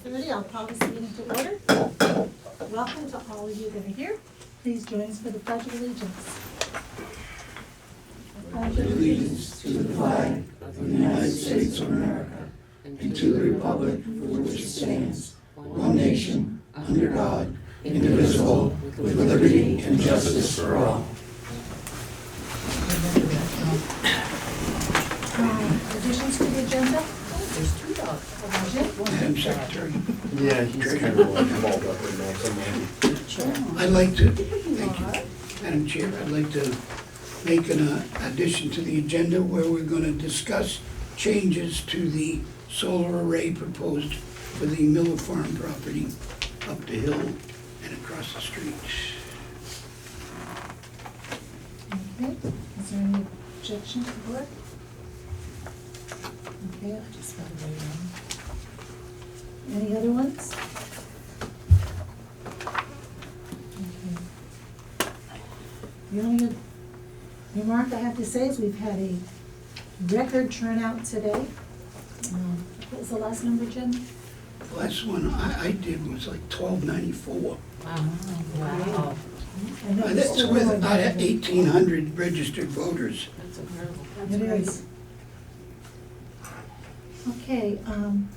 6:30, I'll call this meeting to order. Welcome to all of you that are here. Please join us for the Pledge of Allegiance. Pledge allegiance to the flag of the United States of America and to the republic for which it stands, one nation, under God, indivisible, with liberty and justice for all. Additions to the agenda? There's two dogs. Madam Secretary, Yeah, he's kind of like involved up in there somewhere. I'd like to, thank you, Madam Chair, I'd like to make an addition to the agenda where we're going to discuss changes to the solar array proposed for the Miller Farm property up the hill and across the street. Okay, is there any objection to the board? Okay, I'll just spell it right on. Any other ones? Okay. The only remark I have to say is we've had a record turnout today. What was the last number, Jen? The last one I did was like 1294. Wow. And that was That's still with going about up. 1,800 registered voters. That's incredible. It is. Okay,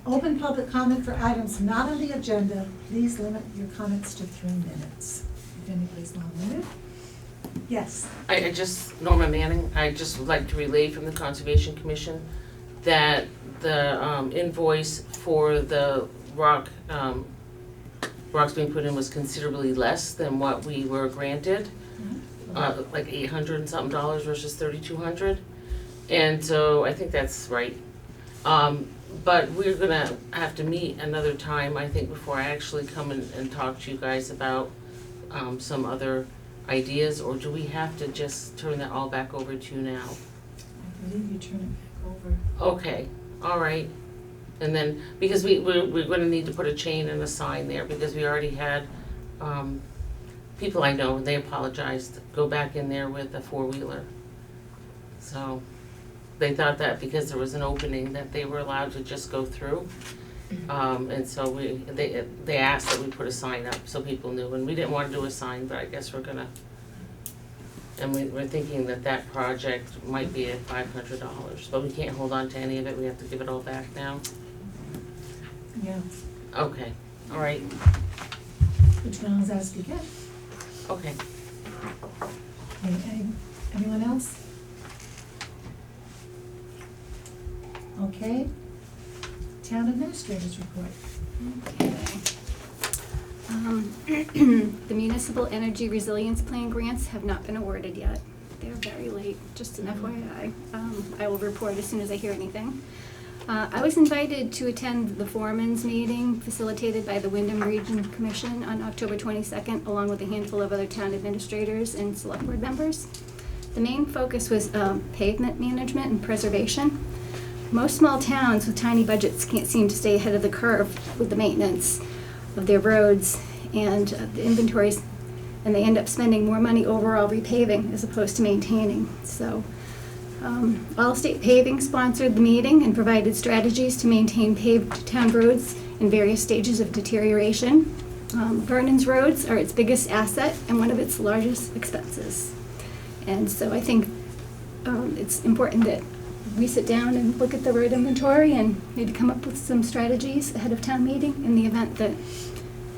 open public comment for items not on the agenda. Please limit your comments to 3 minutes. If anybody's long-winded. Yes. I just, Norma Manning, I just would like to relay from the Conservation Commission that the invoice for the rocks being put in was considerably less than what we were granted. Like $800 and something versus $3,200. And so I think that's right. But we're gonna have to meet another time, I think, before I actually come and talk to you guys about some other ideas, or do we have to just turn that all back over to you now? I believe you turn it back over. Okay, all right. And then, because we're gonna need to put a chain and a sign there, because we already had people I know, they apologized, go back in there with a 4-wheeler. So they thought that because there was an opening that they were allowed to just go through. And so they asked that we put a sign up so people knew, and we didn't want to do a sign, but I guess we're gonna. And we're thinking that project might be at $500, but we can't hold on to any of it, we have to give it all back now. Yeah. Okay, all right, Which one was asked again? okay. Anyone else? Okay. Town Administrator's Report. The Municipal Energy Resilience Plan grants have not been awarded yet. They're very late, just an FYI. I will report as soon as I hear anything. I was invited to attend the Foreman's meeting facilitated by the Wyndham Region Commission on October 22nd, along with a handful of other town administrators and select board members. The main focus was pavement management and preservation. Most small towns with tiny budgets can't seem to stay ahead of the curve with the maintenance of their roads and the inventories, and they end up spending more money overall repaving as opposed to maintaining. So Allstate Paving sponsored the meeting and provided strategies to maintain paved town roads in various stages of deterioration. Vernon's roads are its biggest asset and one of its largest expenses. And so I think it's important that we sit down and look at the road inventory and maybe come up with some strategies ahead of town meeting in the event that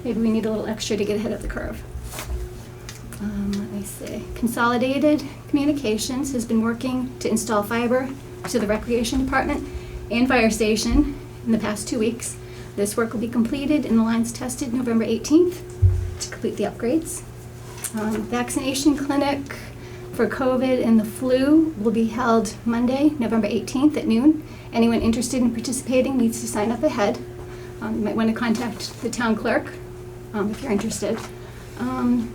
maybe we need a little extra to get ahead of the curve. Let me see. Consolidated Communications has been working to install fiber to the Recreation Department and Fire Station in the past 2 weeks. This work will be completed and the lines tested November 18th to complete the upgrades. Vaccination clinic for COVID and the flu will be held Monday, November 18th at noon. Anyone interested in participating needs to sign up ahead. You might want to contact the town clerk if you're interested.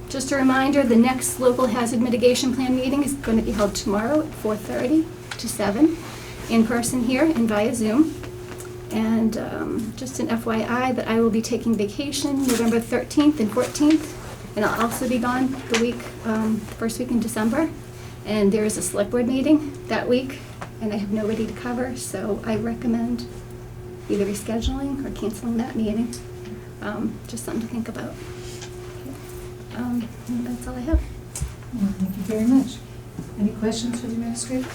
Just a reminder, the next local hazard mitigation plan meeting is going to be held tomorrow at 4:30 to 7 in person here and via Zoom. And just an FYI that I will be taking vacation November 13th and 14th. And I'll also be gone the first week in December. And there is a select board meeting that week, and I have nobody to cover, so I recommend either rescheduling or canceling that meeting. Just something to think about. And that's all I have. Well, thank you very much. Any questions for the administrator?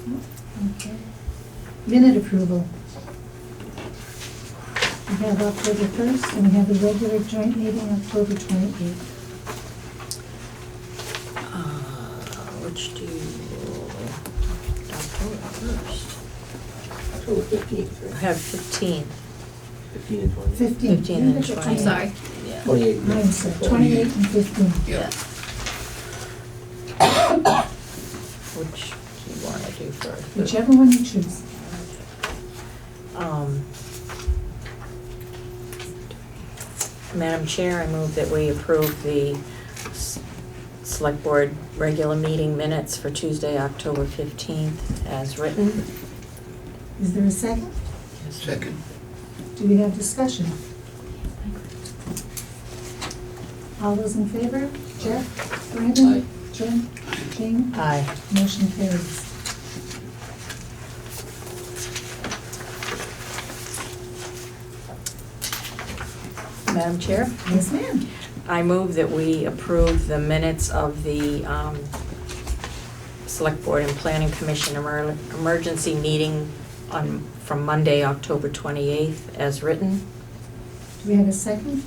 No? Okay. Minute approval. We have October 1st, and we have the regular joint meeting October 28th. Which do you, October 1st? October 15th, I right? have 15. 15 and 20. 15. 15 and You got 20. I'm sorry. Yeah. 28. Mine said 28 and 15. Yeah. Which do you want to do first? Whichever one you choose. Madam Chair, I move that we approve the Select Board regular meeting minutes for Tuesday, October 15th as written. Is there a second? Second. Do we have discussion? All those in favor? Jeff? Brandon? Aye. Jen? Jane? Aye. Motion carries. Madam Chair? Yes, ma'am. I move that we approve the minutes of the Select Board and Planning Commission emergency meeting from Monday, October 28th, as written. Do we have a second?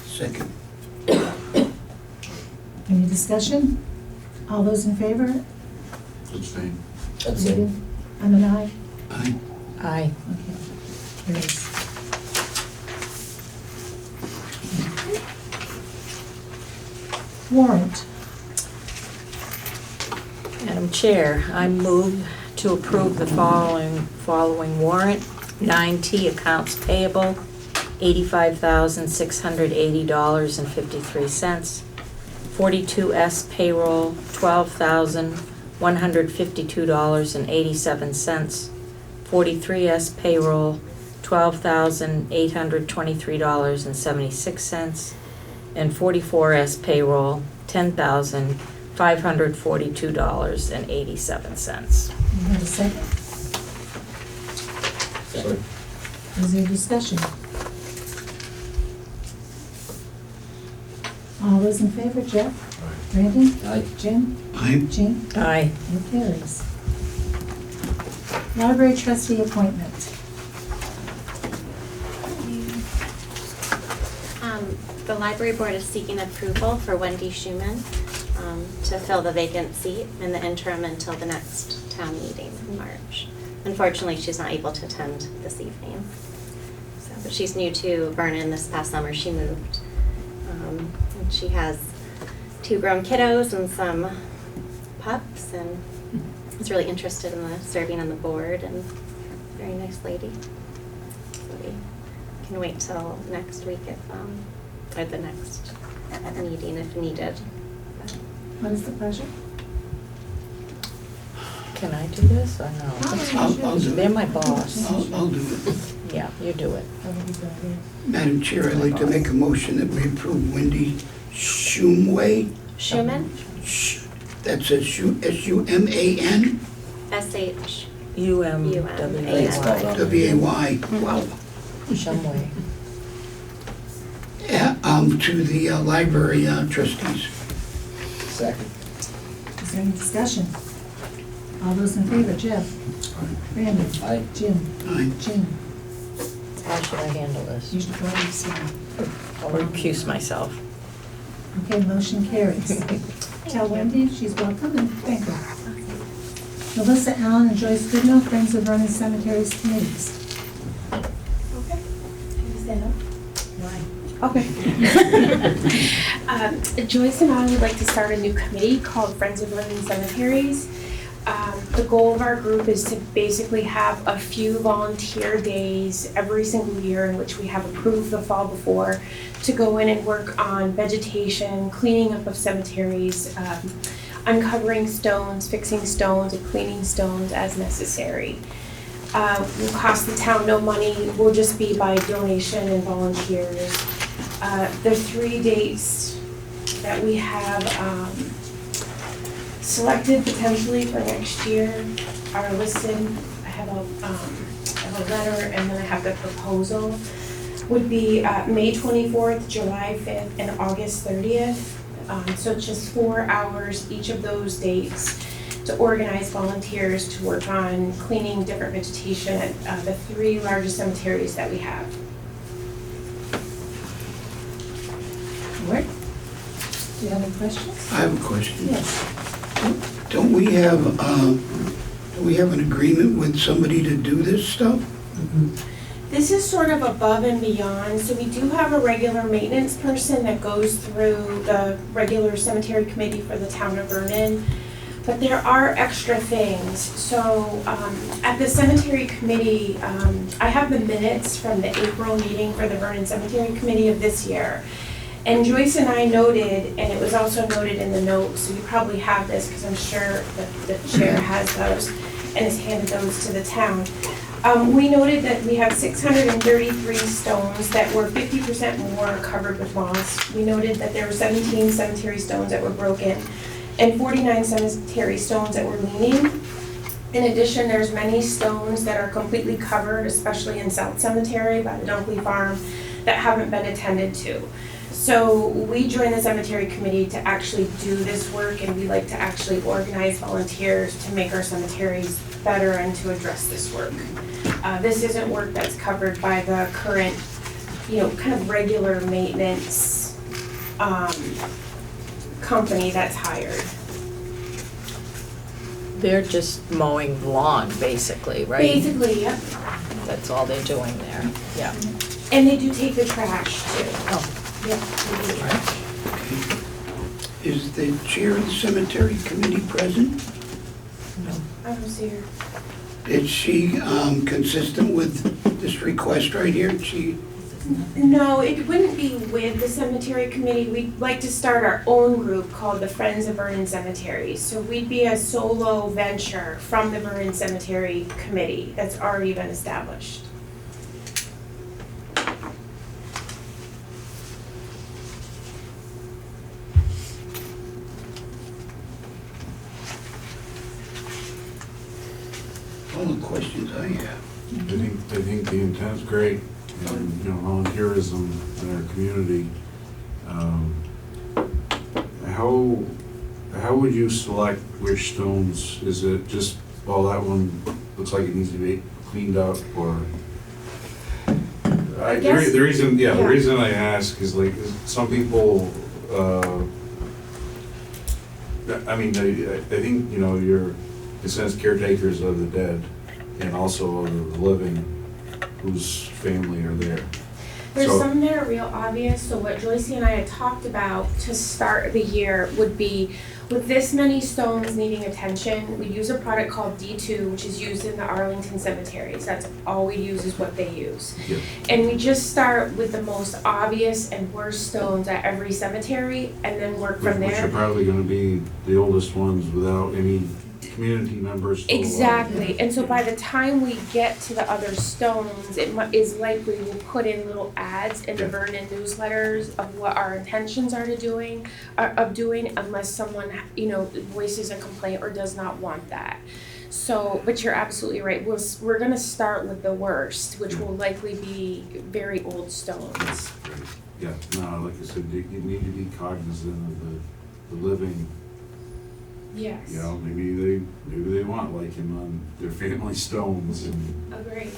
Second. Any discussion? All those in favor? Abstain. Abstain. I'm an aye. Aye. Aye. Okay. Carries. Warrant. Madam Chair, I move to approve the following warrant. 9T accounts payable, $85,680.53. 42S payroll, $12,152.87. 43S payroll, $12,823.76. And 44S payroll, $10,542.87. Do we have a second? Second. Is there discussion? All those in favor? Jeff? Brandon? Aye. Jim? Aye. Jean? Aye. It carries. Library trustee appointment. The library board is seeking approval for Wendy Schuman to fill the vacant seat in the interim until the next town meeting in March. Unfortunately, she's not able to attend this evening. So, but she's new to Vernon. This past summer she moved. And she has 2 grown kiddos and some pups, and is really interested in serving on the board, and very nice lady. So we can wait till next week if or the next meeting if needed. What is the pleasure? Can I do this or no? I'll do They're it. my boss. I'll do it. Yeah, you do it. That would be good, yeah. Madam Chair, I'd like to make a motion that we approve Wendy Shumway. Schuman, That's a S-U-M-A-N, S-H. UMWAY. W-A-Y. Wow. Shumway. Yeah, to the library trustees. Second. Is there any discussion? All those in favor? Jeff? Brandon? Aye. Jim? Aye. Jean? How should I handle this? You should go ahead and sign. I'll recuse myself. Okay, motion carries. Tell Wendy she's welcome and thank her. Melissa Allen and Joyce Goodnow, Friends of Vernon Cemeteries Committees. Okay. Joyce and I would like to start a new committee called Friends of Vernon Cemeteries. The goal of our group is to basically have a few volunteer days every single year in which we have approved the fall before to go in and work on vegetation, cleaning up of cemeteries, uncovering stones, fixing stones, and cleaning stones as necessary. Will cost the town no money, will just be by donation and volunteers. The 3 dates that we have selected potentially for next year are listed. I have a letter, and then I have the proposal, would be May 24th, July 5th, and August 30th. So it's just 4 hours each of those dates to organize volunteers to work on cleaning different vegetation at the 3 largest cemeteries that we have. Ward? Do you have any questions? I have a question. Yes. Don't we have an agreement with somebody to do this stuff? This is sort of above and beyond, so we do have a regular maintenance person that goes through the regular cemetery committee for the town of Vernon, but there are extra things. So at the cemetery committee, I have the minutes from the April meeting for the Vernon Cemetery Committee of this year. And Joyce and I noted, and it was also noted in the notes, so you probably have this because I'm sure that the chair has those and has handed those to the town. We noted that we have 633 stones that were 50% more covered with moss. We noted that there were 17 cemetery stones that were broken and 49 cemetery stones that were leaning. In addition, there's many stones that are completely covered, especially in South Cemetery by the Dunkley Farm, that haven't been attended to. So we joined the cemetery committee to actually do this work, and we like to actually organize volunteers to make our cemeteries better and to address this work. This isn't work that's covered by the current, kind of regular maintenance company that's hired. They're just mowing the lawn, basically, right? Basically, yep. That's all they're doing there, yeah. And they do take the trash too. Oh, Yep, they do. Okay. Is the chair of the cemetery committee present? I was here. Is she consistent with this request right here? No, it wouldn't be with the cemetery committee. We'd like to start our own group called the Friends of Vernon Cemeteries. So we'd be a solo venture from the Vernon Cemetery Committee that's already been established. All the questions I have. I think the intent's great, and, volunteerism in our community. How would you select which stones? Is it just, that one looks like it needs to be cleaned up, or? guess- The reason I ask is some people, I think, you're, in a sense, caretakers of the dead and also of the living whose family are there. There's So- some that are real obvious, so what Joyce and I had talked about to start the year would be, with this many stones needing attention, we use a product called D2, which is used in the Arlington cemeteries. That's all we use is what they use. Yeah. And we just start with the most obvious and worst stones at every cemetery, and then work from Which are there. probably gonna be the oldest ones without any community members still alive. Exactly, and so by the time we get to the other stones, it is likely we'll put in little ads in the Yeah. Vernon newsletters of what our intentions are doing, unless someone, voices a complaint or does not want that. So, but you're absolutely right, we're gonna start with the worst, which will likely be very old stones. Right. Yeah, no, like I said, you need to be cognizant of the living. Yes. Maybe they want him on their family stones and. Agree.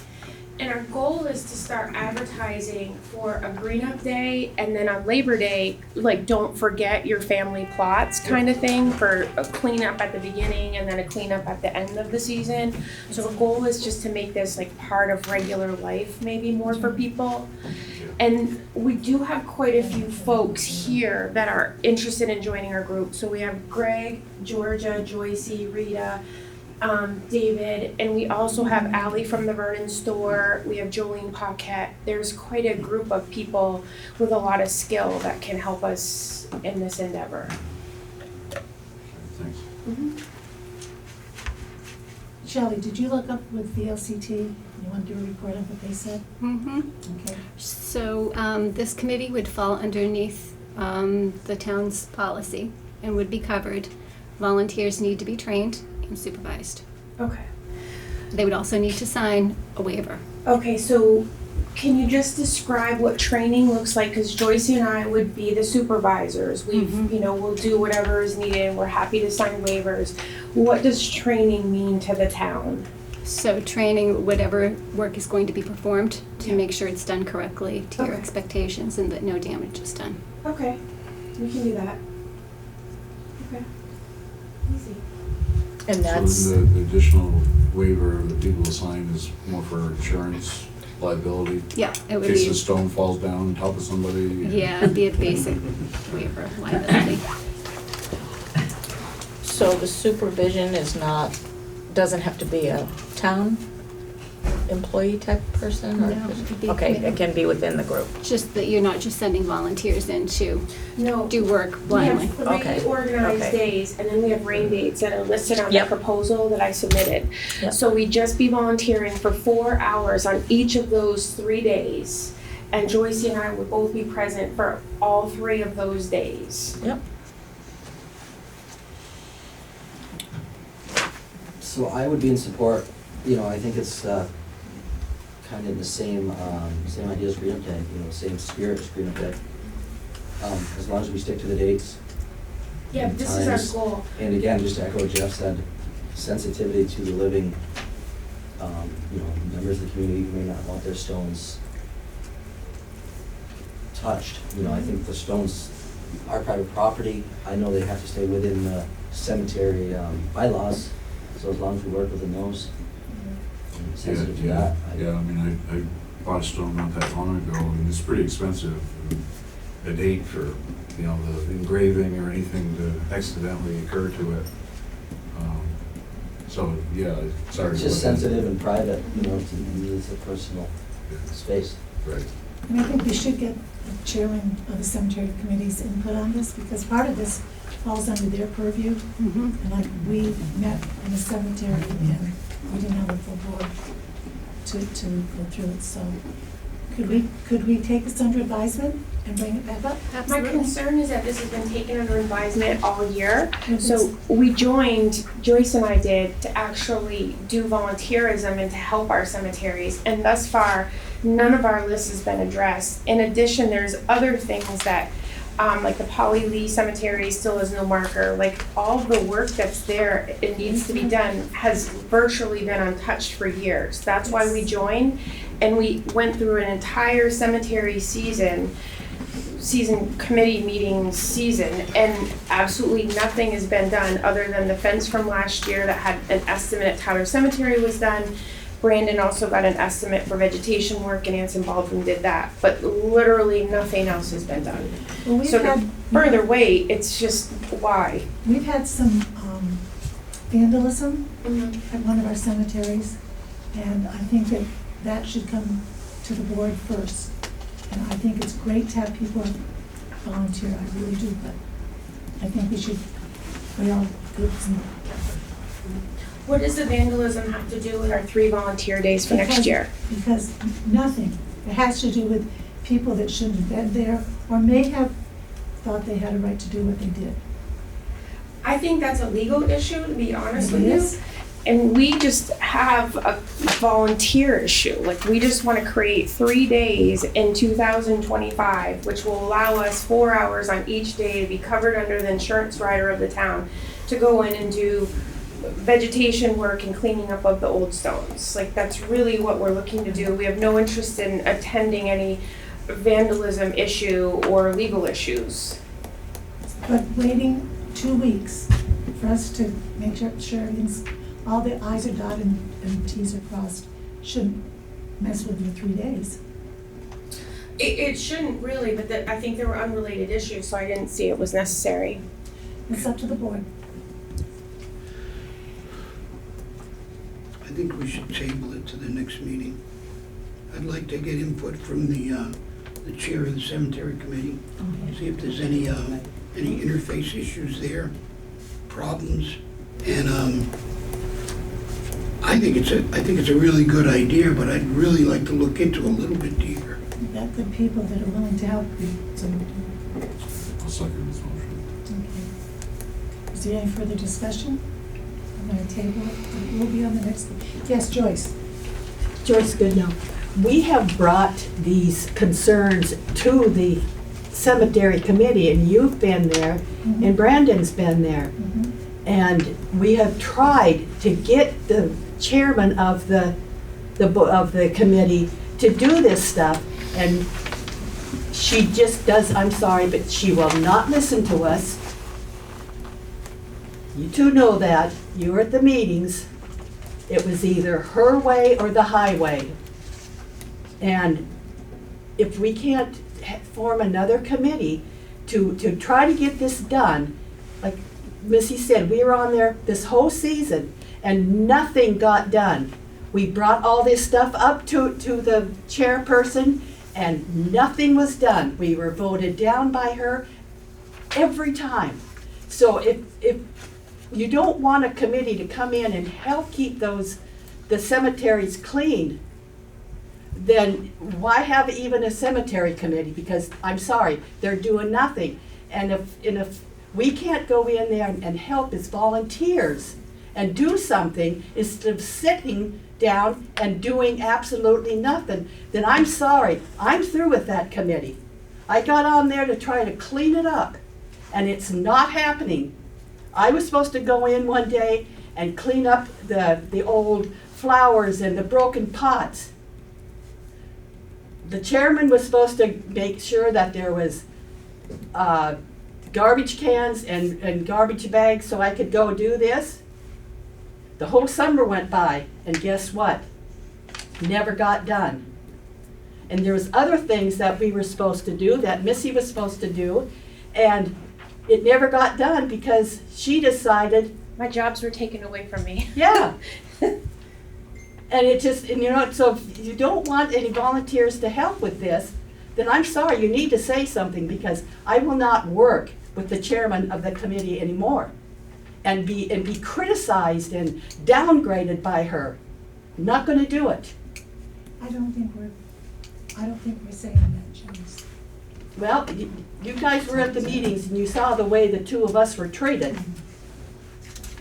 And our goal is to start advertising for a green up day, and then on Labor Day, don't forget your family plots kind of thing, for a cleanup at the beginning and then a cleanup at the end of the season. So the goal is just to make this part of regular life, maybe more for people. And we do have quite a few folks here that are interested in joining our group. So we have Greg, Georgia, Joyce, Rita, David, and we also have Allie from the Vernon store. We have Jolene Paquette. There's quite a group of people with a lot of skill that can help us in this endeavor. Thanks. Shelley, did you look up with VLCT? You want to do a report on what they said? Mm-hmm. Okay. So this committee would fall underneath the town's policy and would be covered. Volunteers need to be trained and supervised. Okay. They would also need to sign a waiver. Okay, so can you just describe what training looks like? Because Joyce and I would be the supervisors. We'll do whatever is needed, and we're happy to sign waivers. What does training mean to the town? So training, whatever work is going to be performed to Yeah. make sure it's done correctly to your Okay. expectations and that no damage is done. Okay, we can do that. Okay. Easy. And So that's, the additional waiver that people will sign is more for insurance liability? Yeah, it In would case be, a stone falls down on top of somebody? yeah, it'd be a basic waiver liability. so the supervision is not, doesn't have to be a town employee type person? Or No, it could be okay, committee. it can be within the group. Just that you're not just sending volunteers in to No. do work We blindly. have Okay. three organized Okay. days, and then we have rain dates that are listed on the Yep. proposal that I submitted. Yep. So we'd just be volunteering for 4 hours on each of those 3 days. And Joyce and I would both be present for all 3 of those days. So I would be in support, I think it's kind of the same idea as Green Up Day, same spirit as Green Up Day. As long as we stick to the dates. Yeah, and this is our times. goal. And again, just to echo what Jeff said, sensitivity to the living, members of the community who may not want their stones touched. I think the stones are private property. I know they have to stay within the cemetery bylaws, so as long as we work within those. I'm sensitive to that. Yeah, I mean, I bought a stone not that long ago, and it's pretty expensive. A date for, the engraving or anything to accidentally occur to it. So, yeah, sorry. It's just to let that- sensitive and private, it's a personal space. Right. And I think we should get the chairman of the cemetery committee's input on this, because part of this falls under their purview. Mhm. And like, we met in the cemetery and we didn't have a full board to go through it, so could we take this under advisement and bring it back up? My Absolutely. concern is that this has been taken under advisement all year. Mhm. So we joined, Joyce and I did, to actually do volunteerism and to help our cemeteries. And thus far, none of our list has been addressed. In addition, there's other things that, like the Polly Lee Cemetery still has no marker. Like, all the work that's there, it needs to be done, has virtually been untouched for years. That's why we joined, and we went through an entire cemetery season committee meeting season, and absolutely nothing has been done other than the fence from last year that had an estimate at Tyler Cemetery was done. Brandon also got an estimate for vegetation work, and Anson Baldwin did that, but literally nothing else has been done. Well, we've So to had, further wait, it's just why? we've had some vandalism at one of our cemeteries, and I think that should come to the board first. And I think it's great to have people volunteer, I really do, but I think we all do some. What does the vandalism have to do with our 3 volunteer days for next Because- year? Because nothing, it has to do with people that shouldn't have been there, or may have thought they had a right to do what they did. I think that's a legal issue, to be honest with It you. is. And we just have a volunteer issue. Like, we just want to create 3 days in 2025, which will allow us 4 hours on each day to be covered under the insurance rider of the town to go in and do vegetation work and cleaning up of the old stones. Like, that's really what we're looking to do. We have no interest in attending any vandalism issue or legal issues. But waiting 2 weeks for us to make sure everything's, all the i's are dotted and t's are crossed, shouldn't mess with your 3 days. It shouldn't really, but I think there were unrelated issues, so I didn't see it was necessary. It's up to the board. I think we should table it to the next meeting. I'd like to get input from the chair of the cemetery committee, see if there's any interface issues there, problems. And I think it's a really good idea, but I'd really like to look into it a little bit deeper. You've got the people that are willing to help you, so, I'll second this motion. okay. Is there any further discussion? I'm gonna table it, it will be on the next, yes, Joyce? Joyce Goodnow. We have brought these concerns to the cemetery committee, and you've been there, and Brandon's been there. Mhm. And we have tried to get the chairman of the committee to do this stuff, and she just does, I'm sorry, but she will not listen to us. You two know that, you were at the meetings. It was either her way or the highway. And if we can't form another committee to try to get this done, like Missy said, we were on there this whole season and nothing got done. We brought all this stuff up to the chairperson and nothing was done. We were voted down by her every time. So if you don't want a committee to come in and help keep the cemeteries clean, then why have even a cemetery committee? Because I'm sorry, they're doing nothing. And if we can't go in there and help as volunteers and do something instead of sitting down and doing absolutely nothing, then I'm sorry, I'm through with that committee. I got on there to try to clean it up, and it's not happening. I was supposed to go in one day and clean up the old flowers and the broken pots. The chairman was supposed to make sure that there was garbage cans and garbage bags so I could go do this. The whole summer went by, and guess what? Never got done. And there was other things that we were supposed to do, that Missy was supposed to do, and it never got done because she decided, My jobs were taken away from me. yeah. And it just, and you know, so if you don't want any volunteers to help with this, then I'm sorry, you need to say something, because I will not work with the chairman of the committee anymore and be criticized and downgraded by her. I'm not gonna do it. I don't think we're saying that, Joyce. Well, you guys were at the meetings and you saw the way the two of us were treated.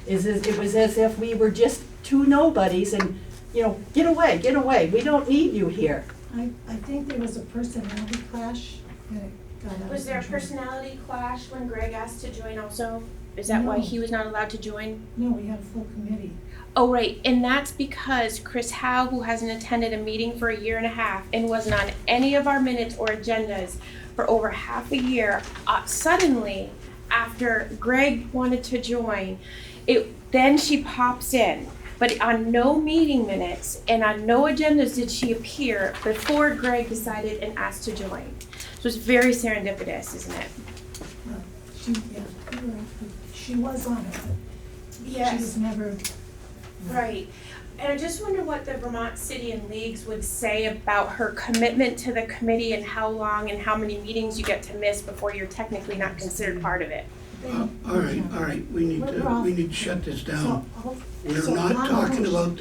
It was as if we were just two nobodies and, you know, get away, we don't need you here. I think there was a personality clash and it got out of Was there a control. personality clash when Greg asked to join also? Is that why No. he was not allowed to join? No, we had a full committee. Oh, right, and that's because Chris Howe, who hasn't attended a meeting for a year and a half and wasn't on any of our minutes or agendas for over half a year, suddenly, after Greg wanted to join, then she pops in. But on no meeting minutes and on no agendas did she appear before Greg decided and asked to join. So it's very serendipitous, isn't it? She was on it, but she was never. Right. And I just wonder what the Vermont City and Leagues would say about her commitment to the committee and how long and how many meetings you get to miss before you're technically not considered part of it. All right, we need to shut this down. We're not talking about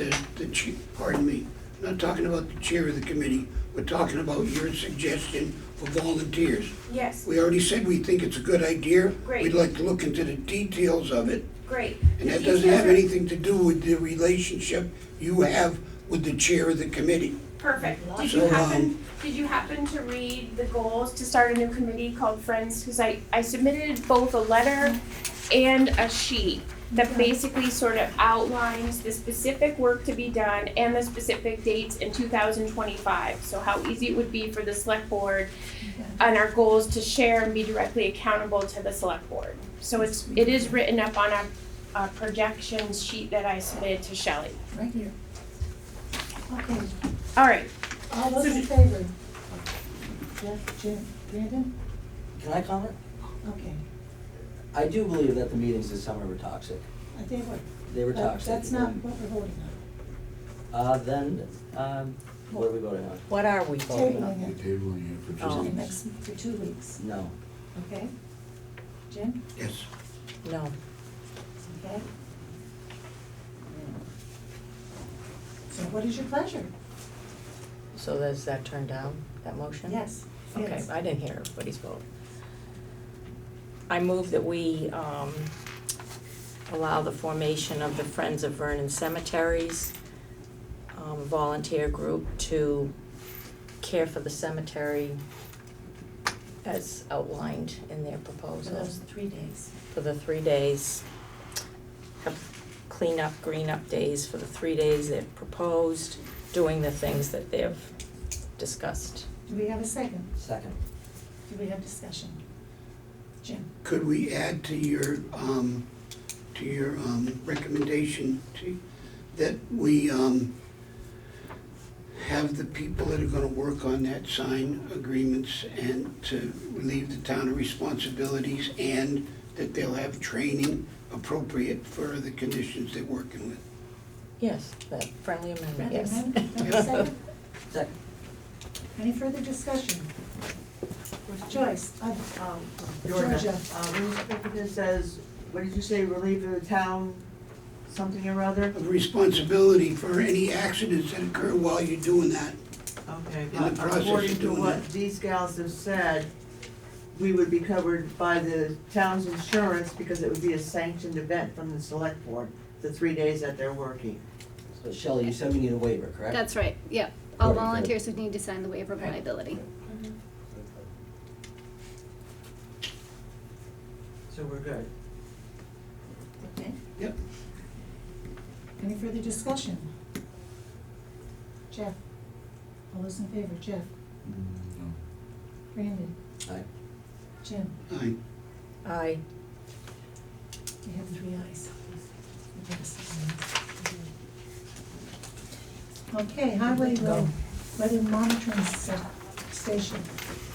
pardon me, not talking about the chair of the committee. We're talking about your suggestion for volunteers. Yes. We already said we think it's a good idea. Great. We'd like to look into the details of it. Great. And that doesn't have anything to do with the relationship you have with the chair of the committee. Perfect. Did you happen to read the goals to start a new committee called Friends? Because I submitted both a letter and a sheet that basically sort of outlines the specific work to be done and the specific dates in 2025. So how easy it would be for the select board and our goals to share and be directly accountable to the select board. So it is written up on a projections sheet that I submitted to Shelley. Right here. Okay, All right. all those in favor? Jeff, Jim, Brandon? Can I comment? Okay, I do believe that the meetings this summer were toxic. they were. They were But toxic. that's not what we're voting What are we voting on? What are we on. voting on? Tabling it Tabling it for for two the weeks. for 2 weeks, No. okay? Jim, Yes. No. okay? So what is your pleasure? So does that turn down, that motion? Yes, Okay, yes. I didn't hear everybody's vote. I move that we allow the formation of the Friends of Vernon Cemeteries volunteer group to care for the cemetery as outlined in their For proposal. those 3 days. For the 3 days, have clean up, green up days for the 3 days they've proposed, doing the things that they've discussed. Do we have a second? Second. Do we have discussion? Jim? Could we add to your recommendation that we have the people that are gonna work on that sign agreements and to relieve the town of responsibilities, and that they'll have training appropriate for the conditions they're working with? Yes, that friendly amendment, Friendly yes. amendment? Do we have a second? Second. Any further discussion? Joyce? Georgia, Georgia. it says, what did you say, relieve the town, something or other? Of responsibility for any accidents that occur while you're doing that. Okay, In the but process of according to doing what that. these gals have said, we would be covered by the town's insurance because it would be a sanctioned event from the select board, the 3 days that they're working. So Shelley, you said we need a waiver, correct? That's right, yeah. All Very good. volunteers would need to sign the waiver of liability. So we're good. Okay. Yep. Any further discussion? Jeff? All those in favor, Jeff? Brandon? Aye. Jim? Aye. Aye. We have 3 ayes. Okay, highway road, weather monitoring station,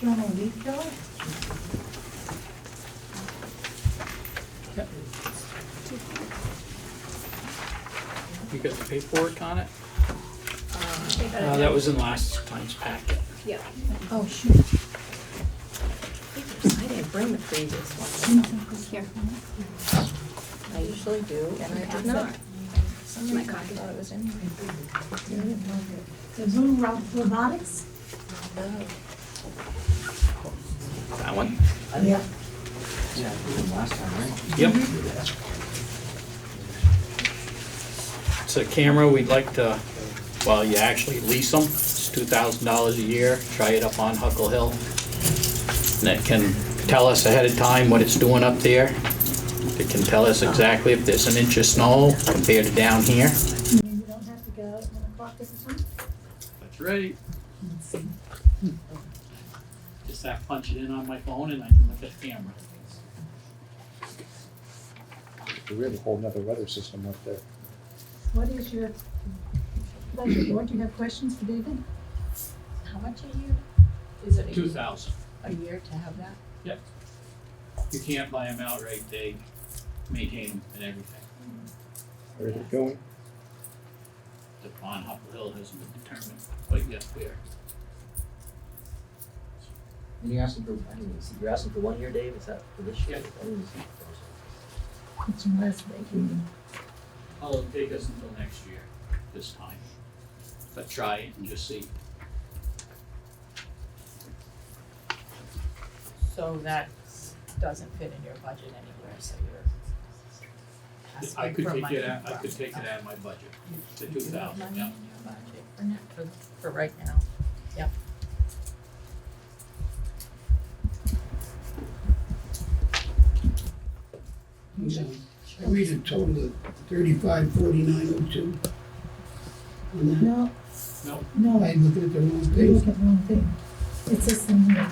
thermal leaf killer? You got the paperwork on it? They got it. That was in last time's packet. Yep. Oh, shoot. I didn't bring the previous one. Here. I usually do, and I did not. That's my copy. Thought it was in here. The Zoom robotics? That one? Yeah. Yeah, we did last time, right? Yep. It's a camera we'd like to, well, you actually lease them. It's $2,000 a year. Try it up on Huckle Hill. And it can tell us ahead of time what it's doing up there. It can tell us exactly if there's an inch of snow compared to down here. You mean we don't have to go at 1 o'clock every time? That's right. Let's see. Just have to punch it in on my phone and I can look at the camera. We have a whole nother weather system up there. What is your pleasure, board? Do you have questions for David? How much a year? Is it 2,000. a year to have that? Yep. You can't buy them outright. They maintain them and everything. Where's it going? The on Huckle Hill hasn't been determined quite yet where. And you're asking for, I didn't see, you're asking for 1 year, Dave, is that for this year? Yeah. I didn't see. It's from last week. Oh, it'll take us until next year, this time. But try it and just see. So that doesn't fit in your budget anywhere, so you're I asking could for take money it out, I from- could take it out of my budget, the You have 2,000, money yeah. in your budget for now, for right now. Yep. I read a total of 354902 on that. No, No, no, I'm looking at the wrong you page. look at the wrong thing. It's this thing here,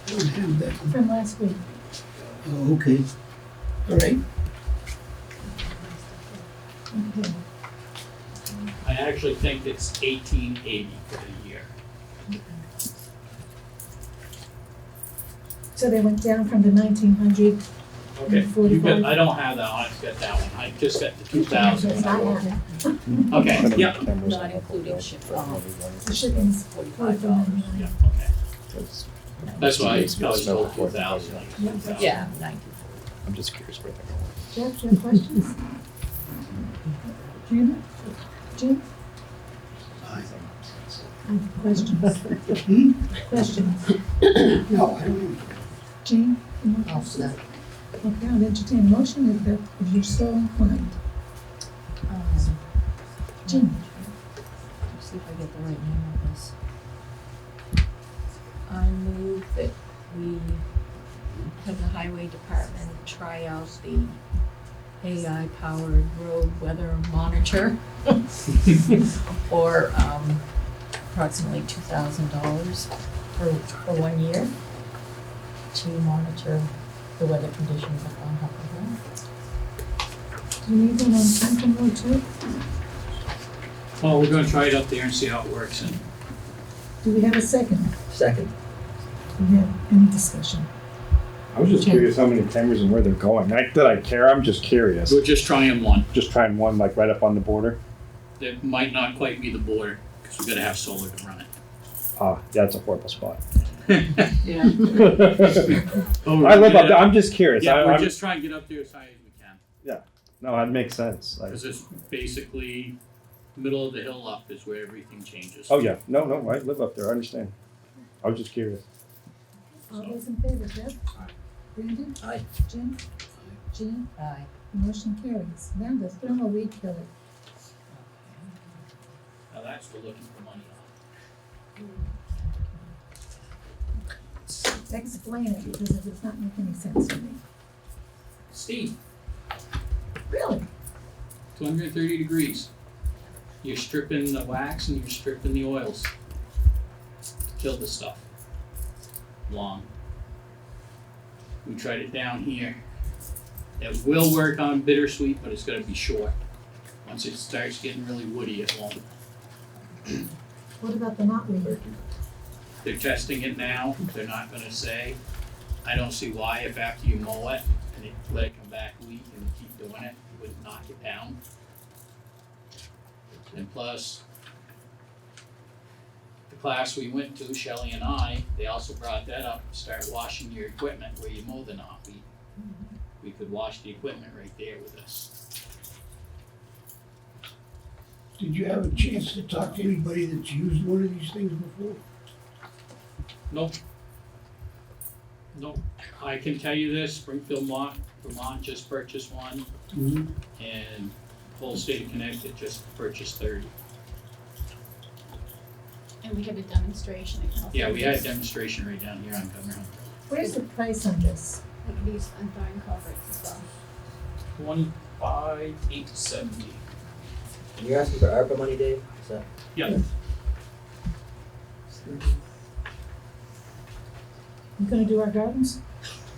I don't have that. from last week. Oh, okay. All right. Okay. I actually think it's 1880 for the year. So they went down from the 1900. Okay, you 45. got, I don't have that, I've got that one, I just got the 2,000. Yes, I have it. Okay, yeah, Not including shipping. The shipping's $45. yeah, okay. That's why I was told 2,000. Yeah, 90. I'm just curious where they're going. Jeff, do you have questions? Jim? Jim? Aye. I have questions. Questions. No, I don't know. Jane? Oh, so that- Okay, I'll entertain a motion if you're so inclined. Jim? Let's see if I get the right name of this. I move that we have the highway department try out the AI-powered road weather monitor for approximately $2,000 for 1 year to monitor the weather conditions up on Huckle Hill. Do you need one on Franklin Road too? Well, we're gonna try it up there and see how it works, and Do we have a second? Second. Do we have any discussion? I was just curious how many cameras and where they're going. Not that I care, I'm just curious. we're just trying one. Just trying one like right up on the border. It might not quite be the border, because we gotta have solar to run it. Ah, yeah, it's a horrible spot. Yeah. Oh, I live up there, I'm just curious. Yeah, we're I'm- just trying to get up there as high as we can, No, that makes sense. Like, because it's basically middle of the hill up is where everything changes. oh yeah, no, I live up there, I understand. I was just curious. All those in favor, Deb? Brandon? Aye. Jim? Jean? Aye. Motion carries. Then the thermal weed killer. Now that's for looking for money on. Explain it, because it does not make any sense to me. Steve, Really? 230 degrees. You're stripping the wax and you're stripping the oils. Kill the stuff. Long. We tried it down here. It will work on bittersweet, but it's gonna be short. Once it starts getting really woody, it won't. What about the knotweed? They're testing it now. They're not gonna say. I don't see why if after you mow it and you let it come back weak and keep doing it, you wouldn't knock it down. And plus, the class we went to, Shelley and I, they also brought that up, start washing your equipment where you mow the knotweed. We could wash the equipment right there with this. Did you have a chance to talk to anybody that's used one of these things before? Nope. Nope. I can tell you this, Springfield, Vermont just purchased one, Mm-hmm. and the whole state of Connecticut just purchased 30. And we had a demonstration at California. Yeah, we had a demonstration right down here on Governor Hunt. Where's the price on this? We could use on throwing culverts as well. 25,870. And you're asking for ARPA money, Dave? Is that? Yeah. You gonna do our gardens?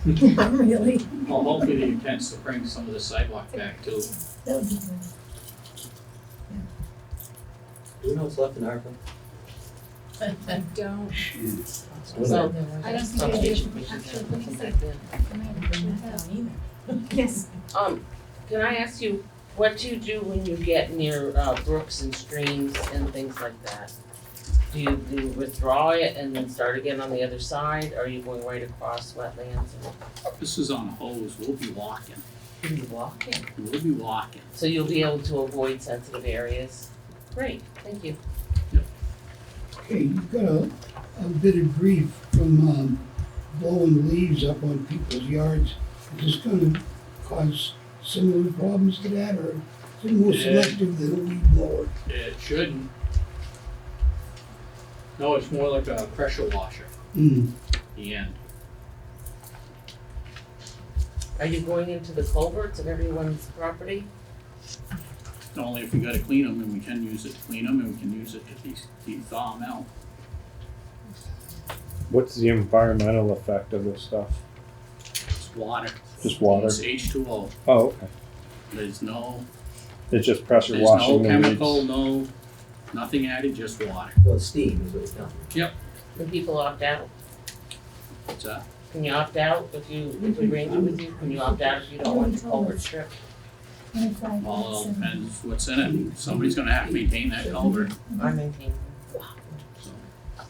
Not really. Well, hopefully the intent's to bring some of the sidewalk back too. That would be good. Do we know what's left in ARPA? I don't. What is So- it? I don't think I did. Actually, let me see. Yes. Can I ask you, what do you do when you get near brooks and streams and things like that? Do you withdraw it and then start again on the other side, or are you going right across wetlands? This is on hose, we'll be walking. Are you walking? We'll be walking. So you'll be able to avoid sensitive areas? Great, thank you. Okay, you've got a bit of grief from blowing leaves up on people's yards. Is this gonna cause similar problems to that, or is it more Yeah. selective than a weed blower? It shouldn't. No, it's more like a pressure washer, Mm. the end. Are you going into the culverts of everyone's property? Only if we gotta clean them, and we can use it to clean them, and we can use it to thaw them out. What's the environmental effect of this stuff? It's water. Just water? It's H2O. Oh, okay. There's no Pressure washing the chemical, weeds. no, nothing added, just water. So it's steam is what it's done. Can people opt out? What's that? Can you opt out if we arrange it with you? Can you opt out if you don't want your culvert strip? 25, Well, it all 27. depends what's in it. Somebody's gonna have to maintain that culvert, I maintain. so. I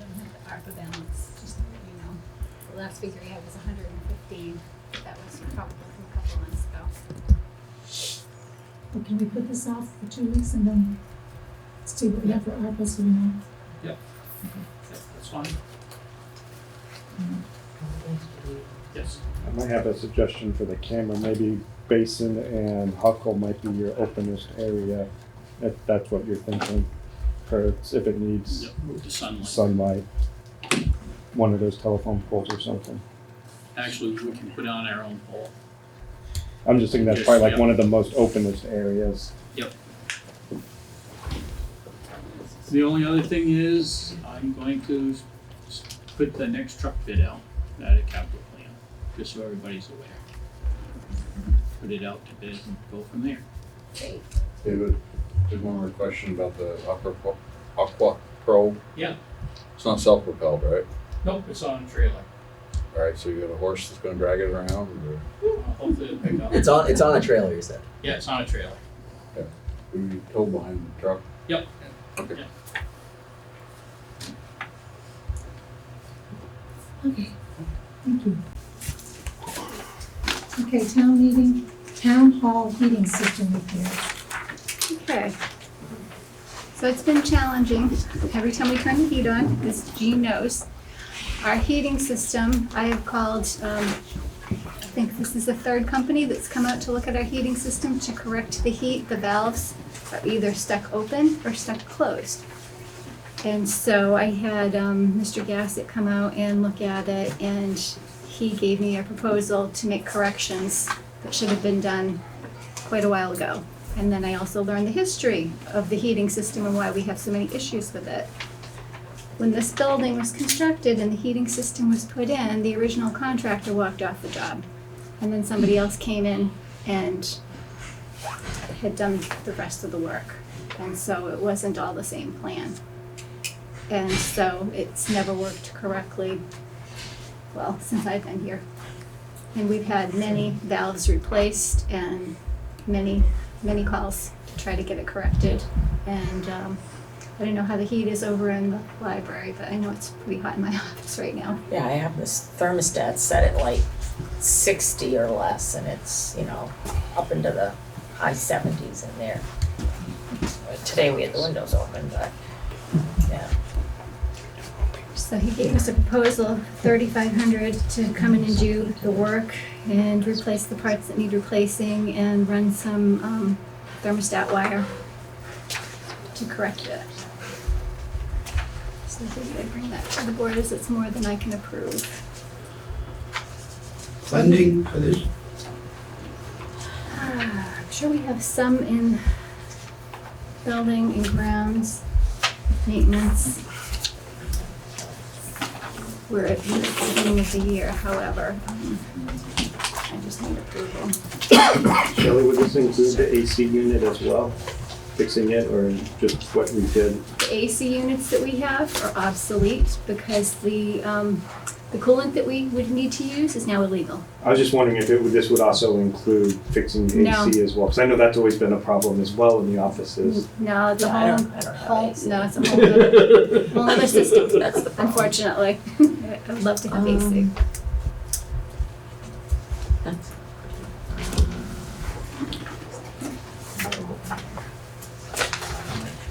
don't have the ARPA balance, just so you know. The last figure I had was 115, but that was probably from a couple months ago. Well, can we put this off for 2 weeks and then see what we have for ARPA, so we know? Yep, that's fine. I might have a suggestion for the camera, maybe Basin and Huckle might be your openest area, if that's what you're thinking, for if it needs Yep, with the sunlight. sunlight. One of those telephone poles or something. Actually, we can put on our own pole. I'm just thinking that's probably like one of the most openest areas. Yep. The only other thing is, I'm going to put the next truck bid out, at a capital plan, just so everybody's aware. Put it out to bid and go from there. David, just one more question about the Aqua Pro. Yeah. It's not self-propelled, right? Nope, it's on a trailer. All right, so you got a horse that's gonna drag it around, or Hopefully it'll pick up. It's on a trailer, you said. Yeah, it's on a trailer. will you tow behind the truck? Yep. Okay. Yeah. Okay, thank you. Okay, town hall heating system repairs. Okay. So it's been challenging every time we turn the heat on, as Jean knows. Our heating system, I have called, I think this is the third company that's come out to look at our heating system to correct the heat. The valves are either stuck open or stuck closed. And so I had Mr. Gassett come out and look at it, and he gave me a proposal to make corrections that should have been done quite a while ago. And then I also learned the history of the heating system and why we have so many issues with it. When this building was constructed and the heating system was put in, the original contractor walked off the job. And then somebody else came in and had done the rest of the work. And so it wasn't all the same plan. And so it's never worked correctly, well, since I've been here. And we've had many valves replaced and many calls to try to get it corrected. And I don't know how the heat is over in the library, but I know it's pretty hot in my office right now. Yeah, I have this thermostat set at like 60 or less, and it's, up into the high 70s in there. Today we had the windows open, but yeah. So he gave us a proposal of $3,500 to come in and do the work and replace the parts that need replacing and run some thermostat wire to correct it. So I think I bring that to the board as it's more than I can approve. Funding for this? I'm sure we have some in building and grounds, maintenance. We're at the beginning of the year, however, I just need approval. Shelley, would this include the AC unit as well? Fixing it, or just what we did? The AC units that we have are obsolete because the coolant that we would need to use is now illegal. I was just wondering if this would also include fixing the No. AC as well, because I know that's always been a problem as well in the offices. No, it's a I whole, don't have AC. no, it's a whole other system, That's the problem. unfortunately. I'd love to have AC.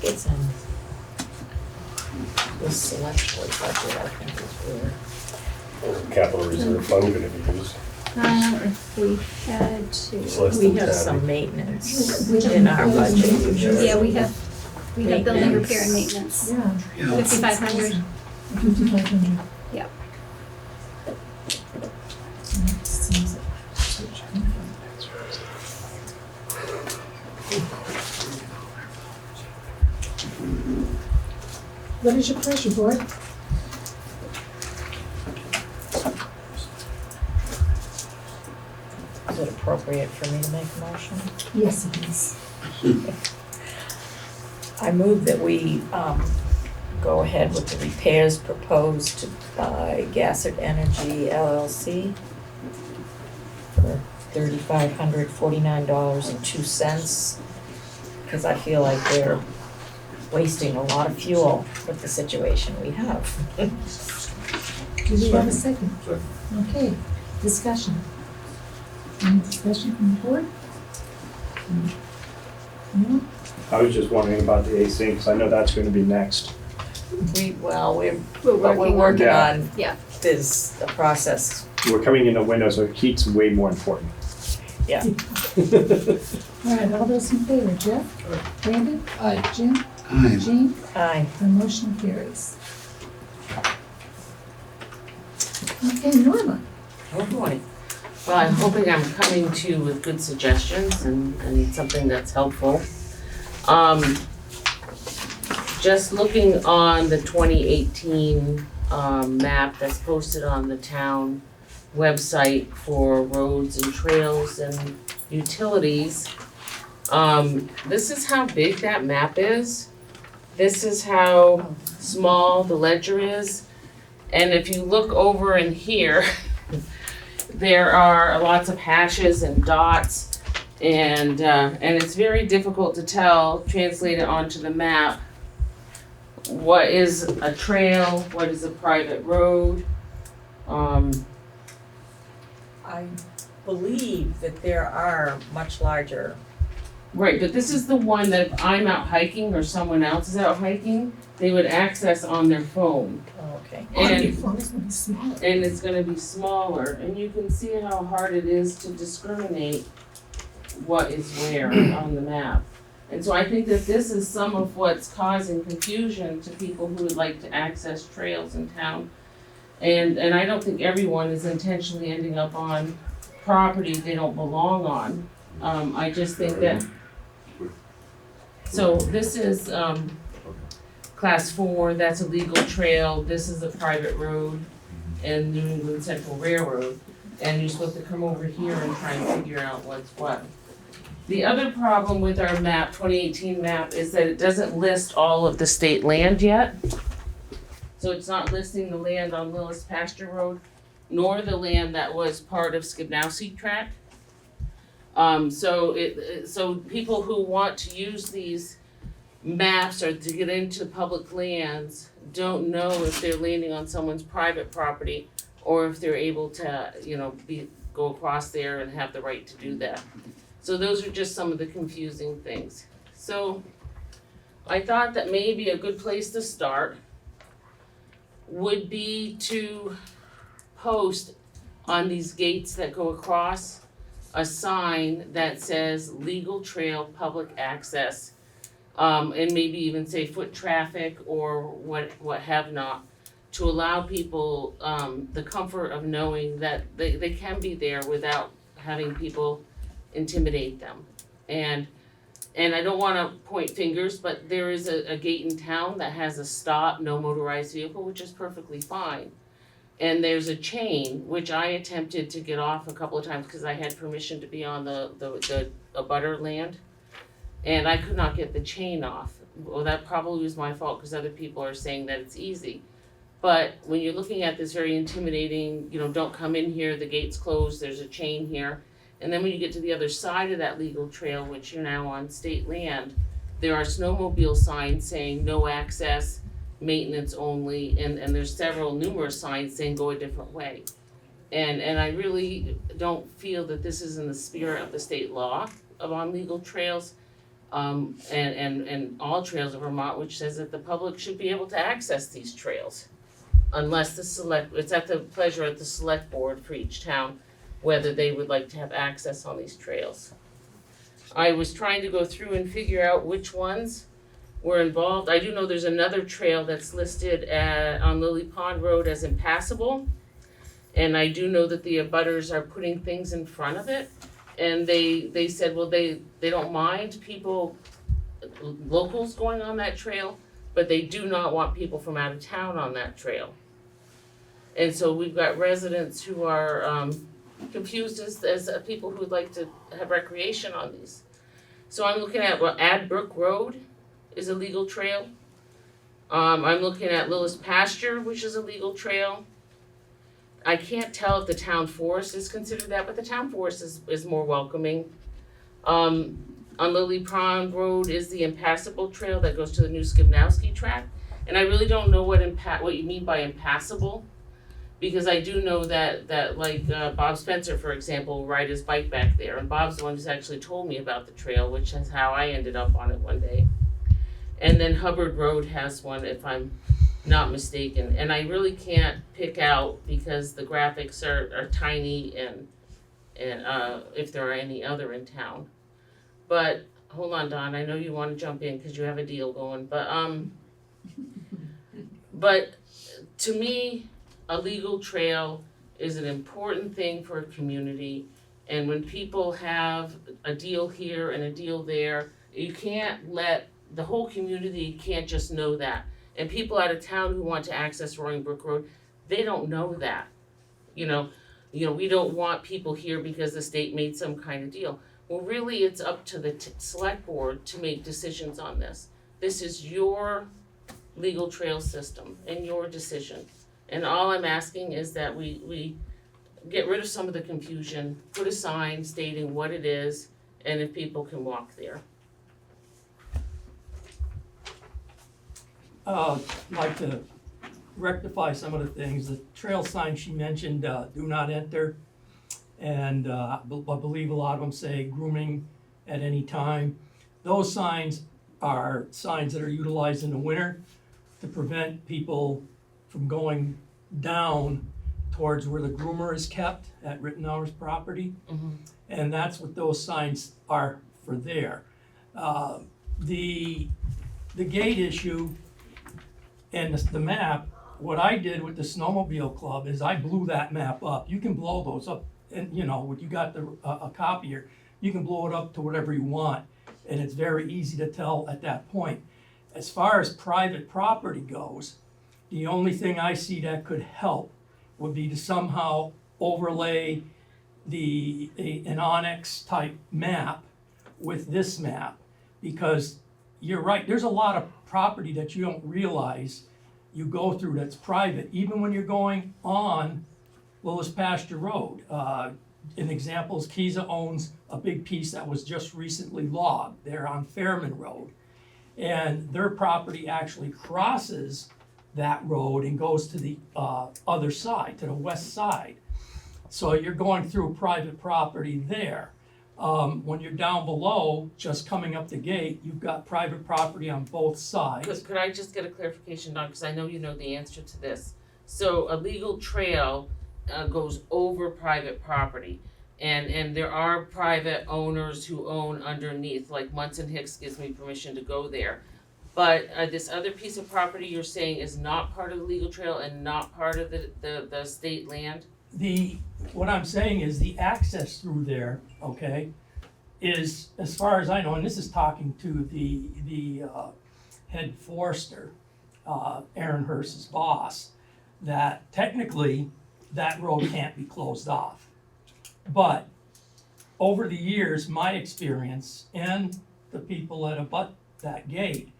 It's in the select board budget, I think is where. Capital reserve fund gonna be used. If we had So to, that's We the have tab. some maintenance in our budget usually. yeah, we have building Maintenance. repair and maintenance, Yeah. Yeah. 5,500. 5,500. Yep. What is your pleasure, board? Is it appropriate for me to make a motion? Yes, it is. I move that we go ahead with the repairs proposed by Gassert Energy LLC for $3,549.02, because I feel like they're wasting a lot of fuel with the situation we have. Do we have a second? Second. Okay, discussion. Any discussion from the board? No? I was just wondering about the AC, because I know that's going to be next. We're We're working working Yeah. on, Yeah. there's a process. We're coming in a window, so heat's way more important. Yeah. All right, all those in favor, Jeff? Brandon? Aye. Jim? Aye. Jean? Aye. The motion carries. Okay, Norma? Oh boy. Well, I'm hoping I'm coming to you with good suggestions and something that's helpful. Just looking on the 2018 map that's posted on the town website for roads and trails and utilities. This is how big that map is. This is how small the ledger is. And if you look over in here, there are lots of hashes and dots, and it's very difficult to tell, translate it onto the map, what is a trail, what is a private road. I believe that there are much larger. Right, but this is the one that if I'm out hiking or someone else is out hiking, they would access on their phone. Okay. And It's gonna be smaller. and it's gonna be smaller, and you can see how hard it is to discriminate what is where on the map. And so I think that this is some of what's causing confusion to people who would like to access trails in town. And I don't think everyone is intentionally ending up on property they don't belong on. I just think that, so this is, class 4, that's a legal trail, this is a private road, and New England Central Railroad, and you're supposed to come over here and try and figure out what's what. The other problem with our map, 2018 map, is that it doesn't list all of the state land yet. So it's not listing the land on Lillis Pasture Road, nor the land that was part of Skibnowski Tract. So people who want to use these maps or to get into public lands don't know if they're landing on someone's private property or if they're able to, go across there and have the right to do that. So those are just some of the confusing things. So I thought that maybe a good place to start would be to post on these gates that go across a sign that says legal trail, public access, and maybe even say foot traffic or what have not, to allow people the comfort of knowing that they can be there without having people intimidate them. And I don't wanna point fingers, but there is a gate in town that has a stop, no motorized vehicle, which is perfectly fine. And there's a chain, which I attempted to get off a couple of times because I had permission to be on the abutter land. And I could not get the chain off. Well, that probably was my fault because other people are saying that it's easy. But when you're looking at this very intimidating, don't come in here, the gate's closed, there's a chain here. And then when you get to the other side of that legal trail, which you're now on state land, there are snowmobile signs saying no access, maintenance only, and there's numerous signs saying go a different way. And I really don't feel that this is in the spirit of the state law on legal trails, and all trails of Vermont, which says that the public should be able to access these trails. Unless it's at the pleasure of the select board for each town, whether they would like to have access on these trails. I was trying to go through and figure out which ones were involved. I do know there's another trail that's listed on Lily Pond Road as impassable. And I do know that the abutters are putting things in front of it. And they said, well, they don't mind people, locals going on that trail, but they do not want people from out of town on that trail. And so we've got residents who are confused as people who would like to have recreation on these. So I'm looking at Adbrook Road is a legal trail. I'm looking at Lillis Pasture, which is a legal trail. I can't tell if the town forest is considered that, but the town forest is more welcoming. On Lily Pond Road is the impassable trail that goes to the new Skibnowski tract. And I really don't know what you mean by impassable, because I do know that Bob Spencer, for example, will ride his bike back there. And Bob's the one who's actually told me about the trail, which is how I ended up on it one day. And then Hubbard Road has one, if I'm not mistaken. And I really can't pick out because the graphics are tiny and if there are any other in town. But, hold on, Don, I know you wanna jump in because you have a deal going, but to me, a legal trail is an important thing for a community. And when people have a deal here and a deal there, you can't let, the whole community can't just know that. And people out of town who want to access Roaring Brook Road, they don't know that. You know, we don't want people here because the state made some kind of deal. Well, really, it's up to the select board to make decisions on this. This is your legal trail system and your decision. And all I'm asking is that we get rid of some of the confusion, put a sign stating what it is, and if people can walk there. Like to rectify some of the things. The trail sign she mentioned, do not enter. And I believe a lot of them say grooming at any time. Those signs are signs that are utilized in the winter to prevent people from going down towards where the groomer is kept at Rittenauer's property. Mm-hmm. And that's what those signs are for there. The gate issue and the map, what I did with the snowmobile club is I blew that map up. You can blow those up, and you got a copier, you can blow it up to whatever you want, and it's very easy to tell at that point. As far as private property goes, the only thing I see that could help would be to somehow overlay an Onyx type map with this map, because you're right, there's a lot of property that you don't realize you go through that's private, even when you're going on Lewis Pasture Road. An example is Kiza owns a big piece that was just recently logged. They're on Fairman Road. And their property actually crosses that road and goes to the other side, to the west side. So you're going through private property there. When you're down below, just coming up the gate, you've got private property on both sides. Could I just get a clarification, Don, because I know you know the answer to this. So a legal trail goes over private property, and there are private owners who own underneath, like Munson Hicks gives me permission to go there. But this other piece of property you're saying is not part of the legal trail and not part of the state land? What I'm saying is the access through there, okay, is, as far as I know, and this is talking to the head forester, Aaron Hurst's boss, that technically that road can't be closed off. But over the years, my experience and the people that abut that gate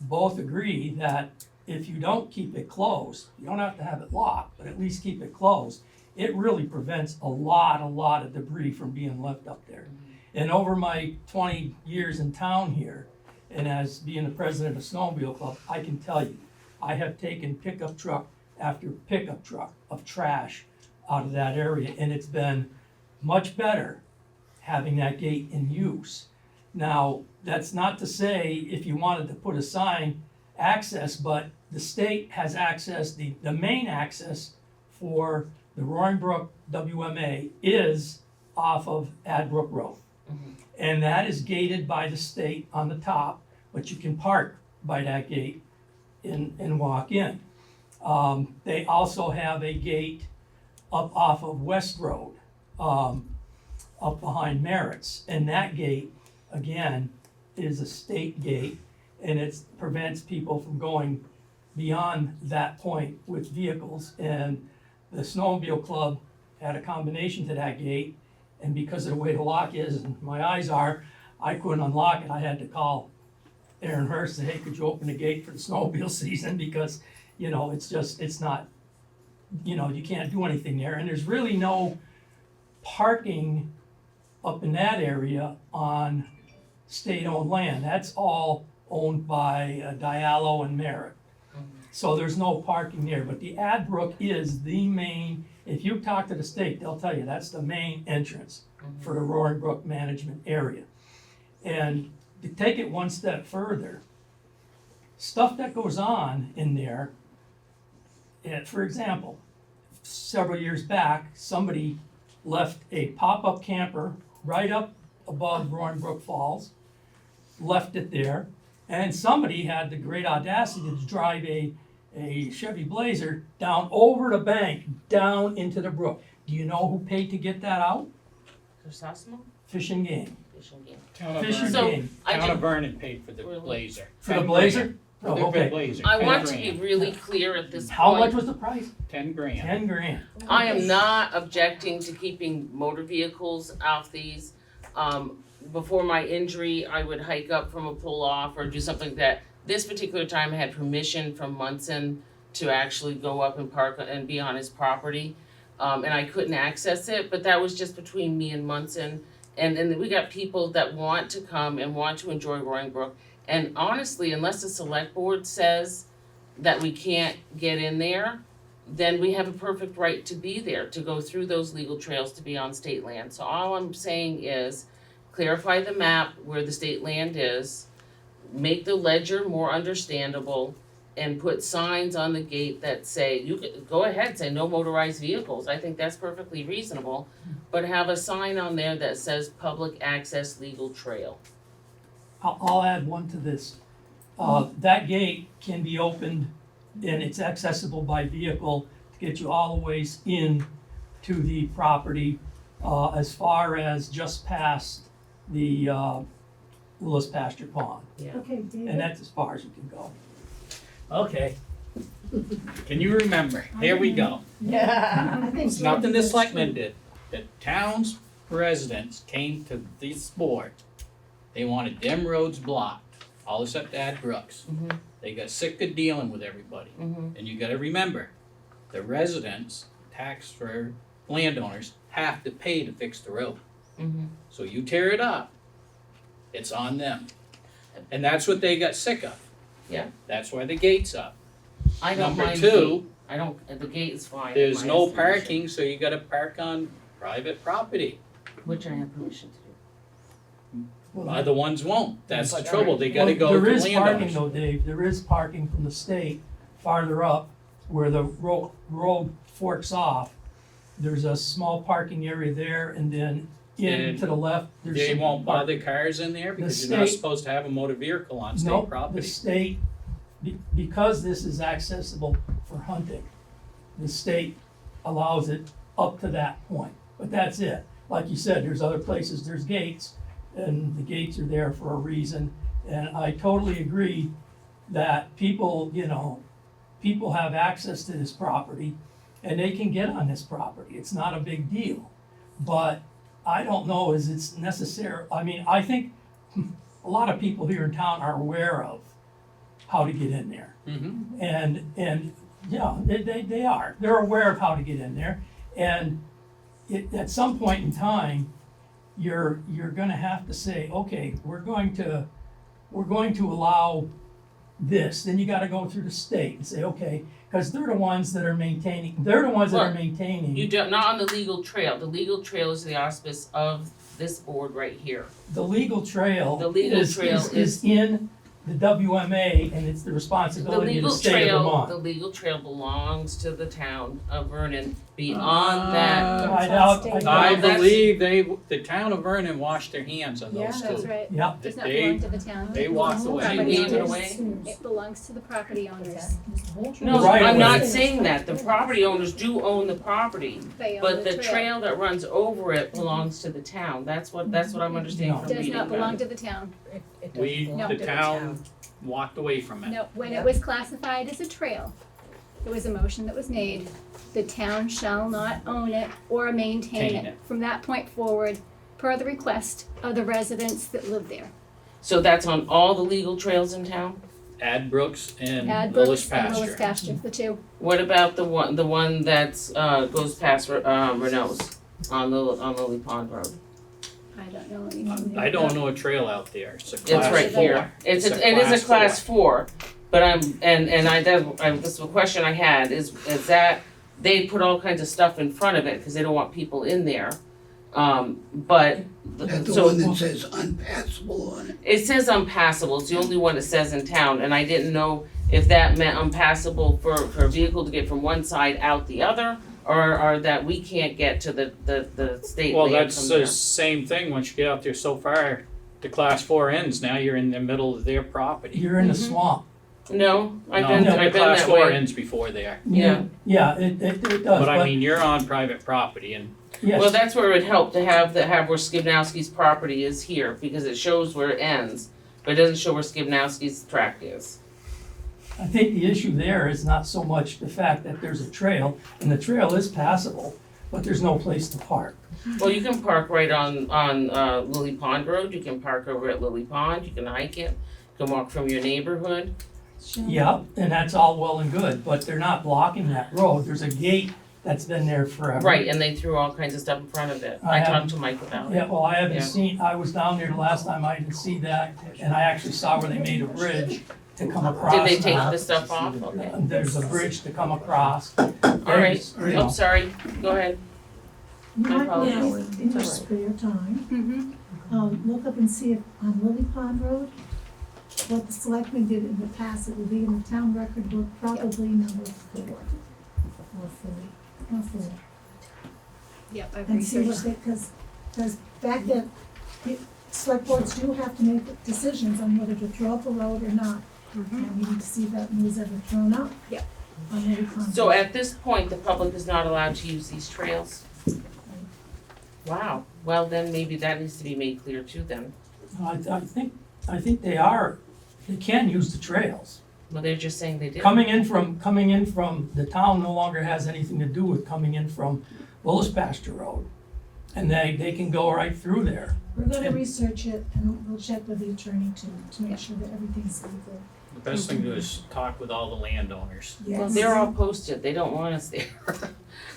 both agree that if you don't keep it closed, you don't have to have it locked, but at least keep it closed, it really prevents a lot of debris from being left up there. And over my 20 years in town here, and as being the president of Snowmobile Club, I can tell you, I have taken pickup truck after pickup truck of trash out of that area, and it's been much better having that gate in use. Now, that's not to say if you wanted to put a sign access, but the state has access, the main access for the Roaring Brook WMA is off of Adbrook Road. Mm-hmm. And that is gated by the state on the top, but you can park by that gate and walk in. They also have a gate up off of West Road, up behind Merritt's. And that gate, again, is a state gate, and it prevents people from going beyond that point with vehicles. And the Snowmobile Club had a combination to that gate, and because of the way the lock is and my eyes are, I couldn't unlock it. I had to call Aaron Hurst and say, hey, could you open the gate for the snowmobile season? Because, it's not, you can't do anything there. And there's really no parking up in that area on state-owned land. That's all owned by Diallo and Merritt. So there's no parking there, but the Adbrook is the main, if you talk to the state, they'll tell you that's the main entrance for the Roaring Brook management area. And to take it one step further, stuff that goes on in there And for example, several years back, somebody left a pop-up camper right up above Roaring Brook Falls, left it there, and somebody had the great audacity to drive a Chevy Blazer down over the bank, down into the brook. Do you know who paid to get that out? Chrysostom? Fish and Game. Fish and Game. Town of Fish and So, Game. I Town of did- Vernon paid for the Really? Blazer. For the Blazer? For Oh, the okay. Blazer. I 10 want to be grand. really clear at this point. How much was the price? 10 grand. 10 grand. I am not objecting to keeping motor vehicles off these. Before my injury, I would hike up from a pull off or do something like that. This particular time I had permission from Munson to actually go up and park and be on his property. And I couldn't access it, but that was just between me and Munson. And then we got people that want to come and want to enjoy Roaring Brook. And honestly, unless the select board says that we can't get in there, then we have a perfect right to be there, to go through those legal trails, to be on state land. So all I'm saying is clarify the map where the state land is, make the ledger more understandable, and put signs on the gate that say, you could go ahead, say no motorized vehicles. I think that's perfectly reasonable. But have a sign on there that says public access legal trail. I'll add one to this. That gate can be opened and it's accessible by vehicle to get you all the ways in to the property, as far as just past the, Willis Pasture Pond. Yeah. Okay, And David, that's as far as you can go. Okay. Can you remember? Here we go. I think. It's nothing the George is selectmen true. did. The town's residents came to this board. They wanted them roads blocked, all except Ad Brooks. Mhm. They got sick of dealing with everybody. Mhm. And you gotta remember, the residents, tax-for landowners, have to pay to fix the road. Mhm. So you tear it up, it's on them. And that's what they got sick of. Yeah. That's why the gate's up. I don't Number mind two, the gate. I don't, the gate is fine. in there's my no estimation, parking, so you gotta park on private property. Which I have permission to do. Other ones won't. That's the But- trouble. They gotta Well, go to there is parking landowners. though, Dave, there is parking from the state farther up where the road forks off. There's a small parking area there and then in And to the left, there's They some won't parking. bother cars in there because you're not state- supposed to have a motor vehicle on state Nope, the property. state, because this is accessible for hunting, the state allows it up to that point, but that's it. Like you said, there's other places, there's gates, and the gates are there for a reason. And I totally agree that people, people have access to this property and they can get on this property. It's not a big deal. But I don't know is it's necessary. I mean, I think a lot of people here in town are aware of how to get in there. Mm-hmm. And yeah, they are. They're aware of how to get in there. And at some point in time, you're gonna have to say, okay, we're going to allow this. Then you gotta go through the state and say, okay, because they're the ones that are maintaining, Well, maintaining. You don't, not on the legal trail. The legal trail is the auspice of this board right here. The legal trail The legal is trail is in the WMA and it's the The responsibility of legal the state of trail, Vermont. the legal trail belongs to the town of Vernon. Beyond that, I doubt, I that's- believe the town of Vernon washed their hands on those That's two. right. yeah, Does not They- belong to the town. they It walked belongs to away. the They property gave it owners. away? It belongs to the property owners. no, Right I'm away. not saying that. The property owners do own the property. They own But the trail that runs over it belongs to the town. That's what I'm understanding No. from Does reading not about belong it. to the town. The town walked away from it. No, when it was classified as a trail, there was a motion that was made. The town shall not own it or maintain Maintain it it. from that point forward, per the request of the residents that live there. So that's on all the legal trails in town? Ad Brooks and Ad Willis Brooks and Willis Pasture. Pasture, the two. What about the one that's goes past Renault's on Lily Pond Road? I don't know anything. I don't know a trail out there. It's a It's class right four. here. It is a class four, but this is a question I had is that they put all kinds of stuff in front of it because they don't want people in there. But That's the so one that says unpassable on it. it says unpassable. It's the only one it says in town, and I didn't know if that meant impassable for a vehicle to get from one side out the other, or that we can't get to the state Well, land that's from the there. same thing, once you get out there so far, the class 4 ends, now you're in the middle of their property. You're in the swamp. No, I've No, been the that class 4 way. ends before there. Yeah. Yeah, it does, But I mean, you're on private property and yes. Well, that's where it would help to have where Skibnowski's property is here, because it shows where it ends, but it doesn't show where Skibnowski's tract is. I think the issue there is not so much the fact that there's a trail, and the trail is passable, but there's no place to park. Well, you can park right on Lily Pond Road, you can park over at Lily Pond, you can hike it, you can walk from your neighborhood. Yep, and that's all well and good, but they're not blocking that road. There's a gate that's been there forever. Right, and they threw all kinds of stuff in front of it. I I haven't- talked to Mike about Yeah, it. well, I haven't Yeah. seen, I was down there the last time, I didn't see that, and I actually saw where they made a bridge to come across. Did they take now. the stuff off? Okay. There's a bridge to come across. All right, You know. oh, sorry, go ahead. You My might apologies. be in your spare time, look up and see if on Lily Pond Road, what the selectmen did in the past, it will be in the town record book, probably number 4. Or 4. Yep, I've And see what researched. they, because back then, select boards do have to make decisions on whether to throw up a road or not. And we need to see if that was ever thrown up. Yep. On Lily Pond. So at this point, the public is not allowed to use these trails? Wow, well then maybe that needs to be made clear too then. I think they can use the trails. Well, they're just saying they did. Coming in from, the town no longer has anything to do with coming in from Willis Pasture Road. And they can go right through there. We're gonna research it and we'll check with the attorney to make sure that everything's legal. the best thing to do is talk with all the landowners. Well, Yes. they're all posted, they don't want us there.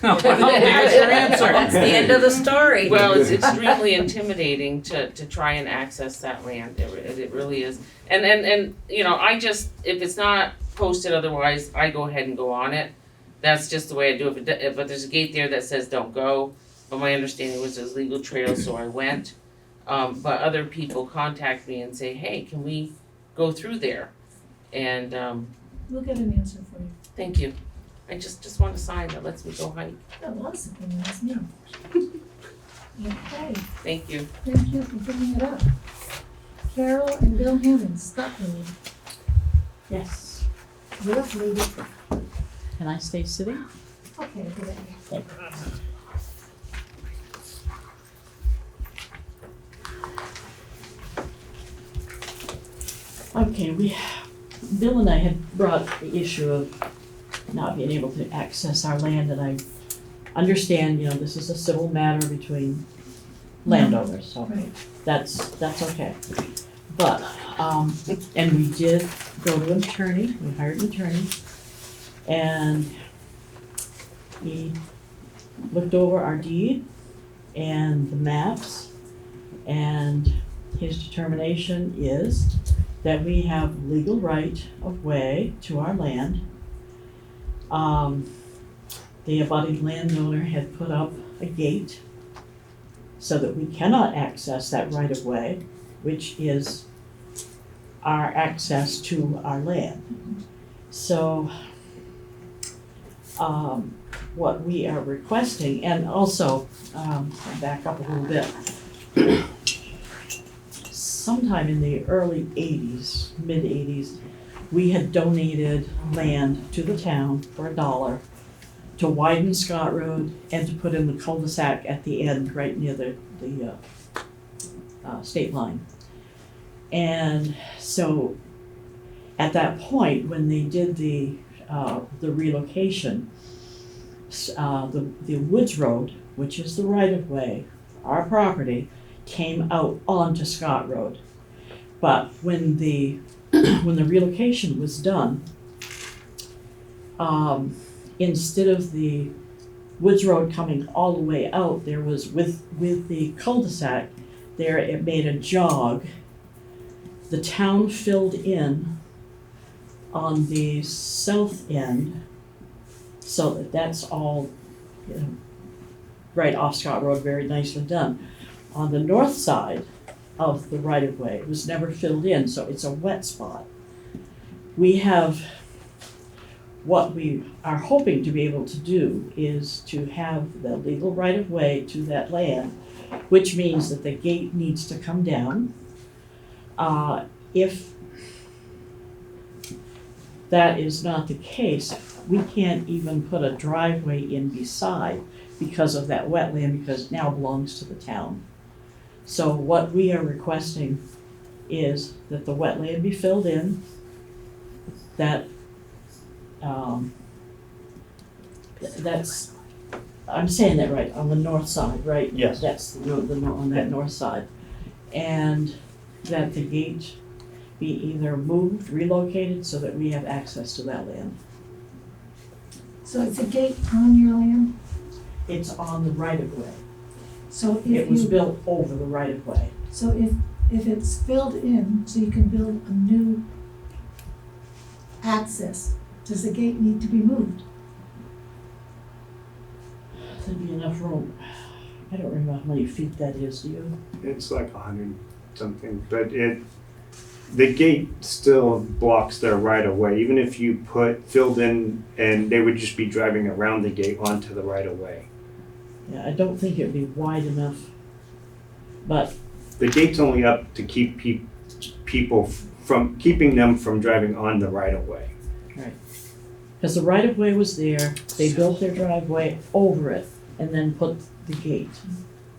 No, there's your answer. That's the end of the story. Well, it's extremely intimidating to try and access that land, it really is. And, you know, I just, if it's not posted otherwise, I go ahead and go on it. That's just the way I do it, but there's a gate there that says don't go, but my understanding was there's legal trails, so I went. But other people contact me and say, hey, can we go through there? And, We'll get an answer for you. thank you. I just want a sign that lets me go hike, That was it, and that's me. Okay, thank you. thank you for bringing it up. Carol and Bill Hammond, Scotland, Yes. you're up, lady. Can I stay sitting? Okay, good idea. Okay, Bill and I had brought the issue of not being able to access our land, and I understand, you know, this is a civil matter between landowners, so Right. that's okay. But, and we did go to an attorney, we hired an attorney, and he looked over our deed and the maps, and his determination is that we have legal right of way to our land. The abutting landowner had put up a gate so that we cannot access that right of way, which is our access to our land. So, what we are requesting, and also, I'll back up a little bit. Sometime in the early 80s, mid 80s, we had donated land to the town for $1 to widen Scott Road and to put in the cul-de-sac at the end, right near the state line. And so, at that point, when they did the relocation, the Woods Road, which is the right-of-way, our property, came out onto Scott Road. But when the relocation was done, instead of the Woods Road coming all the way out, there was with the cul-de-sac there, it made a jog. The town filled in on the south end, so that's all, you know, right off Scott Road, very nicely done. On the north side of the right-of-way, it was never filled in, so it's a wet spot. We have what we are hoping to be able to do is to have the legal right of way to that land, which means that the gate needs to come down. If that is not the case, we can't even put a driveway in beside because of that wetland, because it now belongs to the town. So what we are requesting is that the wetland be filled in, that, that's, I'm saying that right, on the north side, right? Yes. That's on that north side. And that the gate be either moved, relocated, so that we have access to that land. So it's a gate on your land? It's on the right of way. So if It was you, built over the right of way. so if it's filled in, so you can build a new access, does the gate need to be moved? There'd be enough room. I don't remember how many feet that is, do you? It's like 100 something, but the gate still blocks their right of way, even if you filled in, and they would just be driving around the gate onto the right of way. Yeah, I don't think it'd be wide enough, but The gate's only up to keep people from, keeping them from driving on the right of way. because the right of way was there, they built their driveway over it and then put the gate.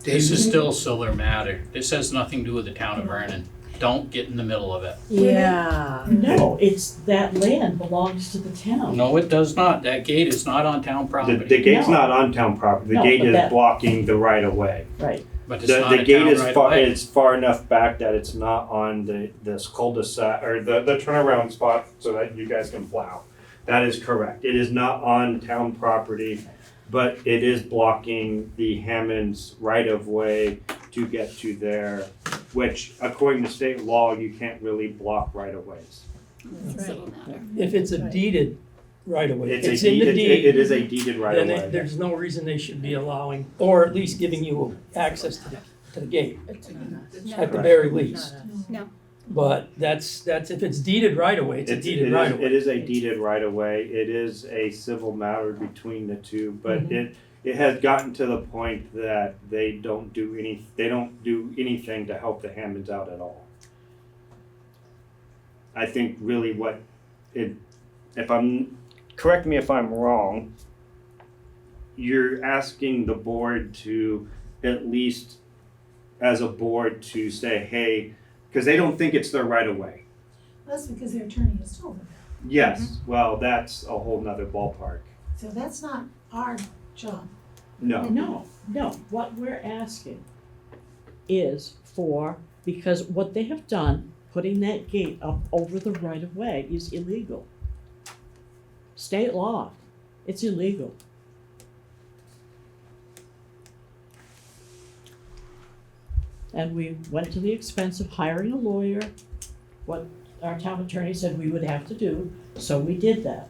This is still civil matter. This has nothing to do with the town of Vernon. Don't get in the middle of it. Yeah. No, it's that land belongs to the town. No, it does not. That gate is not on town The property. gate's No. not on town property, the No, gate but is that- blocking the right of way. Right, But it's not The a gate town is right far, away. it's far enough back that it's not on this cul-de-sac, or the turnaround spot so that you guys can plow. That is correct. It is not on town property, but it is blocking the Hammond's right of way to get to there, which according to state law, you can't really block right of ways. It's a civil matter. If it's a deeded right of way, It's a it's in the deed, deed. it is a deeded right of Then way. there's no reason they should be allowing, or at least giving you access to the gate, at the very least. No. But that's, if it's deeded right away, it's a deeded right of way. It is a deeded right of way. It is a civil matter between the two, but it has gotten to the point that they don't do anything to help the Hammonds out at all. I think really correct me if I'm wrong, you're asking the board to at least, as a board, to say, hey, because they don't think it's their right of way. That's because their attorney has told them that. Yes, well, that's a whole nother ballpark. So that's not our job. No. no, what we're asking is because what they have done, putting that gate up over the right of way is illegal. State law, it's illegal. And we went to the expense of hiring a lawyer, what our town attorney said we would have to do, so we did that.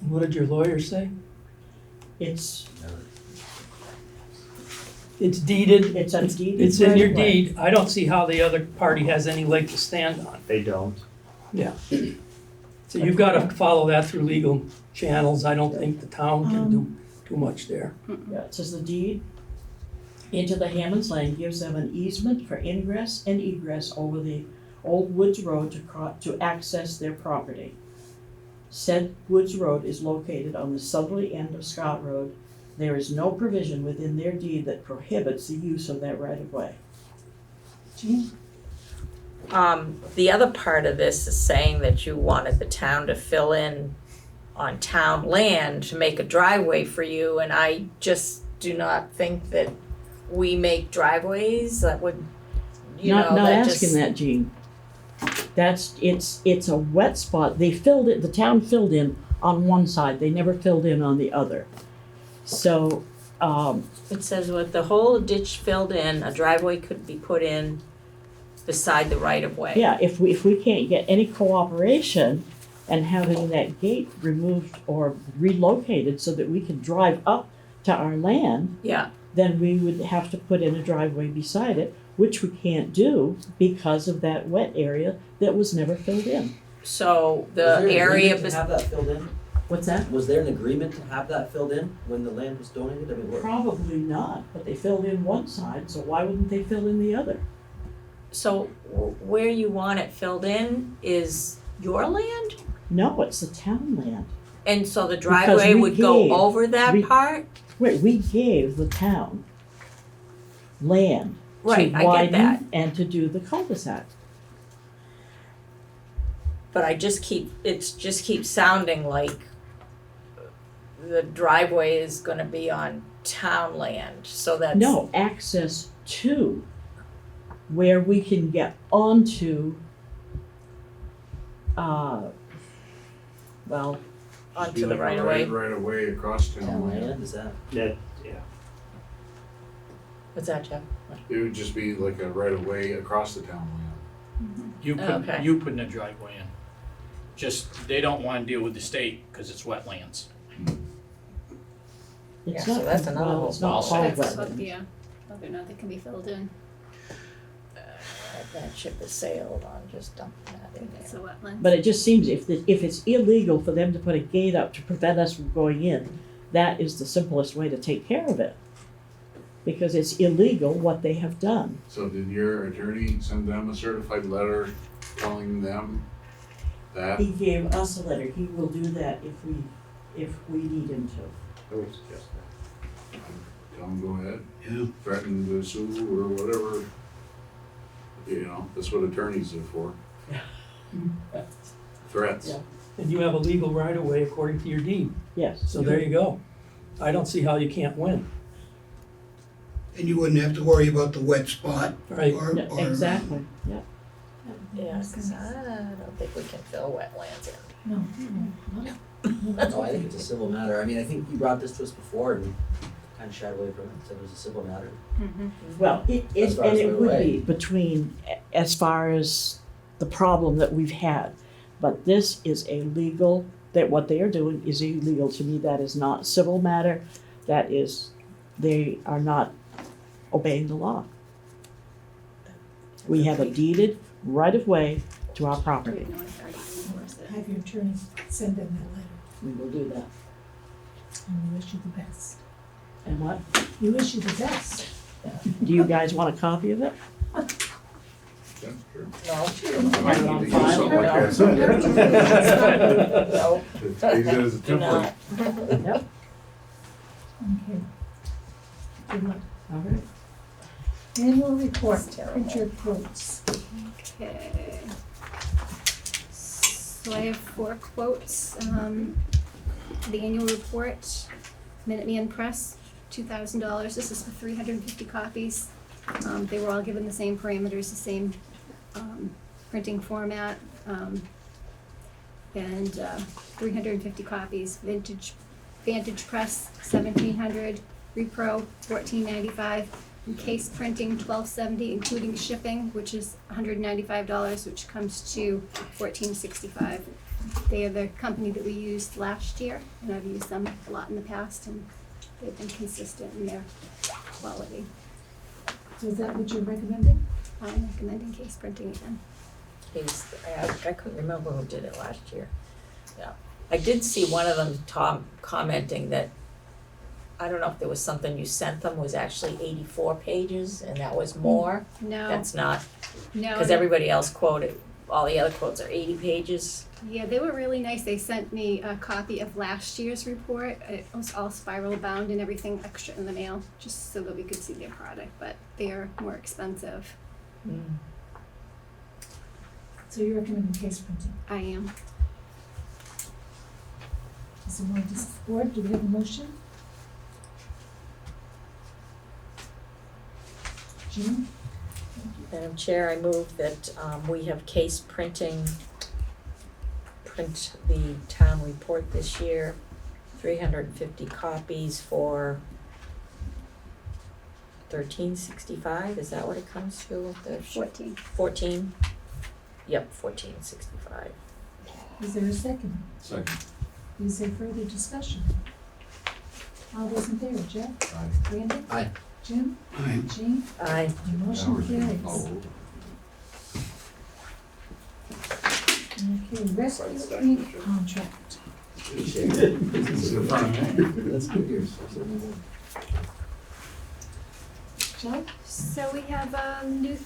What did your lawyer say? It's deeded. It's a deeded It's in your right of way. deed. I don't see how the other party has any leg to stand on. They don't. Yeah. So you've got to follow that through legal channels. I don't think the town can do too much there. Yeah, it says the deed into the Hammond's Lane gives them an easement for ingress and egress over the old Woods Road to access their property. Said Woods Road is located on the southerly end of Scott Road. There is no provision within their deed that prohibits the use of that right of way. Jean? The other part of this is saying that you wanted the town to fill in on town land to make a driveway for you, and I just do not think that we make driveways that would, Not that asking just. that, Jean. It's a wet spot. They filled it, the town filled in on one side, they never filled in on the other. So, It says with the whole ditch filled in, a driveway could be put in beside the right of way. yeah, if we can't get any cooperation and having that gate removed or relocated so that we can drive up to our land, Yeah, then we would have to put in a driveway beside it, which we can't do because of that wet area that was never filled in. So Was the there an area, agreement to have that filled in? What's that? Was there an agreement to have that filled in when the land was donated? I mean, what? Probably not, but they filled in one side, so why wouldn't they fill in the other? so where you want it filled in is your land? No, it's the town land. And so the Because driveway we would go gave- over that we- part? Wait, we gave the town land Right, to I get that. widen and to do the cul-de-sac. But it just keeps sounding like the driveway is gonna be on town land, so that's. No, access to where we can get onto, well, Onto the right of way. Right of way across town. Town land, is that? Yeah. What's that, Jeff? It would just be like a right of way across the town Okay. You putting a driveway in. Just, they don't wanna deal with the state, cause it's wetlands. Yeah, it's so not, that's another well, it's not whole all That's what- wetlands. yeah, whether or not they can be filled in, That ship has sailed on just dumping that in it's a there. wetland. But it just seems if it's illegal for them to put a gate up to prevent us from going in, that is the simplest way to take care of it. Because it's illegal what they have done. So did your attorney send them a certified letter telling them that? He gave us a letter, he will do that if we need him to. I would suggest that. Tell them, go ahead, Yeah. threaten to sue or whatever. You know, that's what attorneys are for. Threats. Yeah. And you have a legal right of way according to your deed, Yes. so there you go. I don't see how you can't win, And you wouldn't have to worry about the wet spot right? or. Yeah, exactly, yeah. Yeah, 'cause I don't think we can fill wetlands in. No. No, I think it's a civil matter. I mean, I think you brought this to us before and kind of shied away from it, said it was a civil matter. Well, As it, far and as it we're would away. be between, as far as the problem that we've had. But this is a legal, that what they are doing is illegal. To me, that is not a civil matter. That is, they are not obeying the law. We have a deeded right of way to our property. No one's already enforced it. Have your attorney send them that letter, We will do that. and we wish you the best. And what? You wish you the best. Do you guys want a copy of it? Yeah, sure. No. I might need to use Fine. something like that. No. Use it as a Do not. template. Yep. Okay. Good luck. All right. Annual report, That's terrible. printer quotes. Okay. So I have 4 quotes. The annual report, Minuteman Press, $2,000. This is for 350 copies. They were all given the same parameters, the same printing format, and 350 copies. Vantage Press, 1,700. Repro, $14.95. And case printing, $12.70, including shipping, which is $195, which comes to $14.65. They are the company that we used last year, and I've used them a lot in the past, and they've been consistent in their quality. So is that what you're recommending? I'm recommending case printing again. I couldn't remember who did it last year. Yeah. I did see one of them, Tom, commenting that, I don't know if there was something you sent them was actually 84 pages and that was more. No, That's not, no. because everybody else quoted, all the other quotes are 80 pages. Yeah, they were really nice. They sent me a copy of last year's report. It was all spiral bound and everything extra in the mail, just so that we could see their product, but they are more expensive. So you're recommending case printing. I am. Is there more discord? Do we have a motion? Jim? Madam Chair, I move that we have case printing, print the town report this year, 350 copies for $13.65, is that what it comes to? The 14. 14? Yep, $14.65. Is there a second? Second. Is there further discussion? All those in favor, Jeff? Aye. Randy? Aye. Jim? Aye. Jean? Aye. The motion carries. Oh. Okay, Rescue Inc. contract. That's good years. Joe? So we have a new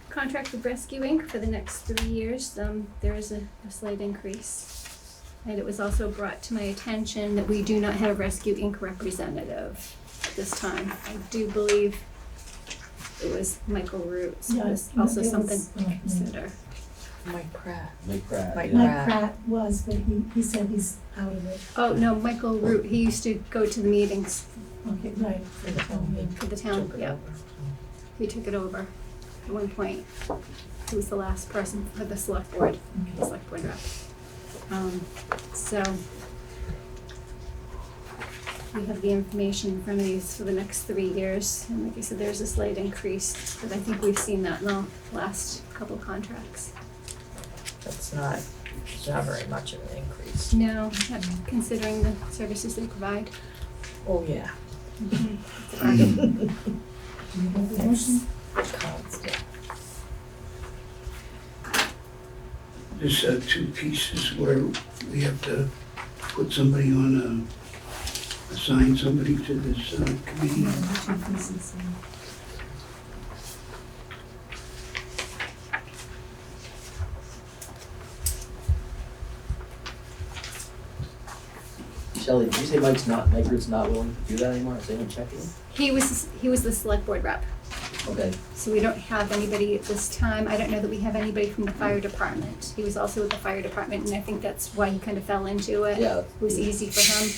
contract with Rescue Inc. for the next 3 years. There is a slight increase. And it was also brought to my attention that we do not have a Rescue Inc. representative at this time. I do believe it was Michael Root, so Yeah, it's also it was, something to yeah. consider. Mike Pratt. Mike Pratt. Mike yeah. Mike Pratt was, but he said he's out of it. Oh, no, Michael Root, he used to go to the meetings Okay, right, for the town meeting. for the town, yeah. He took it over at one point. He was the last person for the select board, the select board rep. So we have the information in front of you for the next 3 years. And like I said, there's a slight increase, but I think we've seen that in the last couple of contracts. That's not very much of an increase. No, not considering the services they provide. Oh, yeah. It's a bargain. Do you have the motion? Constant. There's two pieces where we have to put somebody on assign somebody to this committee. Yeah, the two pieces, yeah. Shelley, did you say Mike Root's not willing to do that anymore? Is anyone checking? He was the select board rep. Okay, So we don't have anybody at this time. I don't know that we have anybody from the fire department. He was also with the fire department, and I think that's why he kind of fell into it. yeah. It was easy for him.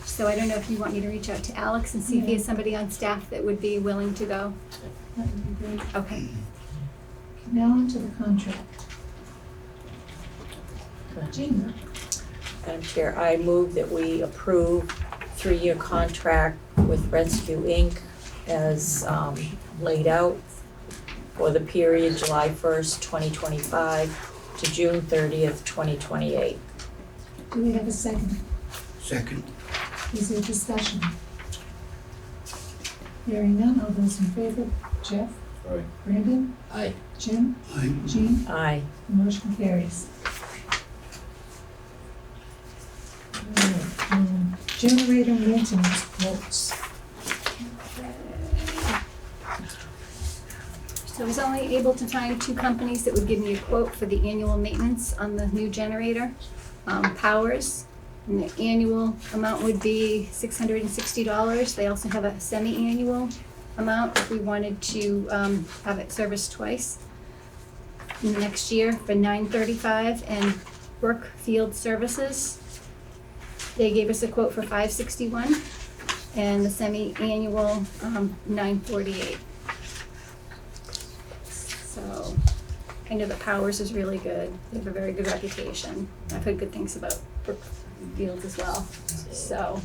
So I don't know if you want me to reach out to Alex and see if he has somebody on staff that would be willing to go. That would be great. Okay. Now on to the contract. Gina? Madam Chair, I move that we approve 3-year contract with Rescue Inc. as laid out for the period July 1st, 2025 to June 30th, 2028. Do we have a second? Second. Is there discussion? Hearing none, all those in favor? Jeff? Aye. Brandon? Aye. Jim? Aye. Jean? Aye. The motion carries. Alright, generator maintenance quotes. So I was only able to find 2 companies that would give me a quote for the annual maintenance on the new generator. Powers, and the annual amount would be $660. They also have a semi-annual amount if we wanted to have it serviced twice in the next year for $935. And Brookfield Services, they gave us a quote for $561, and the semi-annual $948. So I know that Powers is really good. They have a very good reputation. I've heard good things about Brookfield as well. So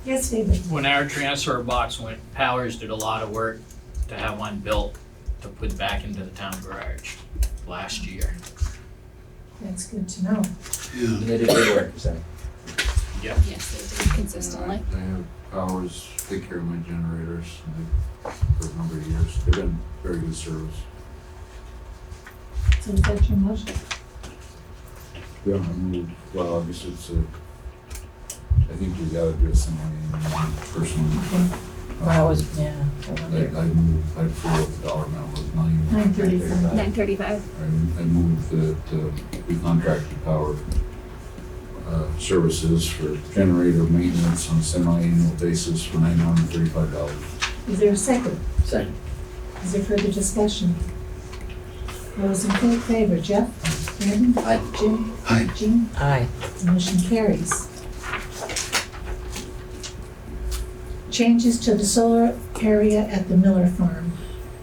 Yes, David? When our transfer box went, Powers did a lot of work to have one built to put back into the town garage last year. That's good to know. Yeah. And they did good work, so. Yep. yes, they do consistently. I have Powers take care of my generators for a number of years. They've been very good service. So is that your motion? Yeah, I mean, well, obviously I think you gotta do a semi-annual personally. Yeah. I'd throw up the dollar amount was $935. $935. I moved that we contracted Power Services for generator maintenance on a semi-annual basis for $935. Is there a second? Second. Is there further discussion? Those in favor, Jeff? Brandon? Aye. Jim? Aye. Jean? Aye. The motion carries. Changes to the solar area at the Miller Farm.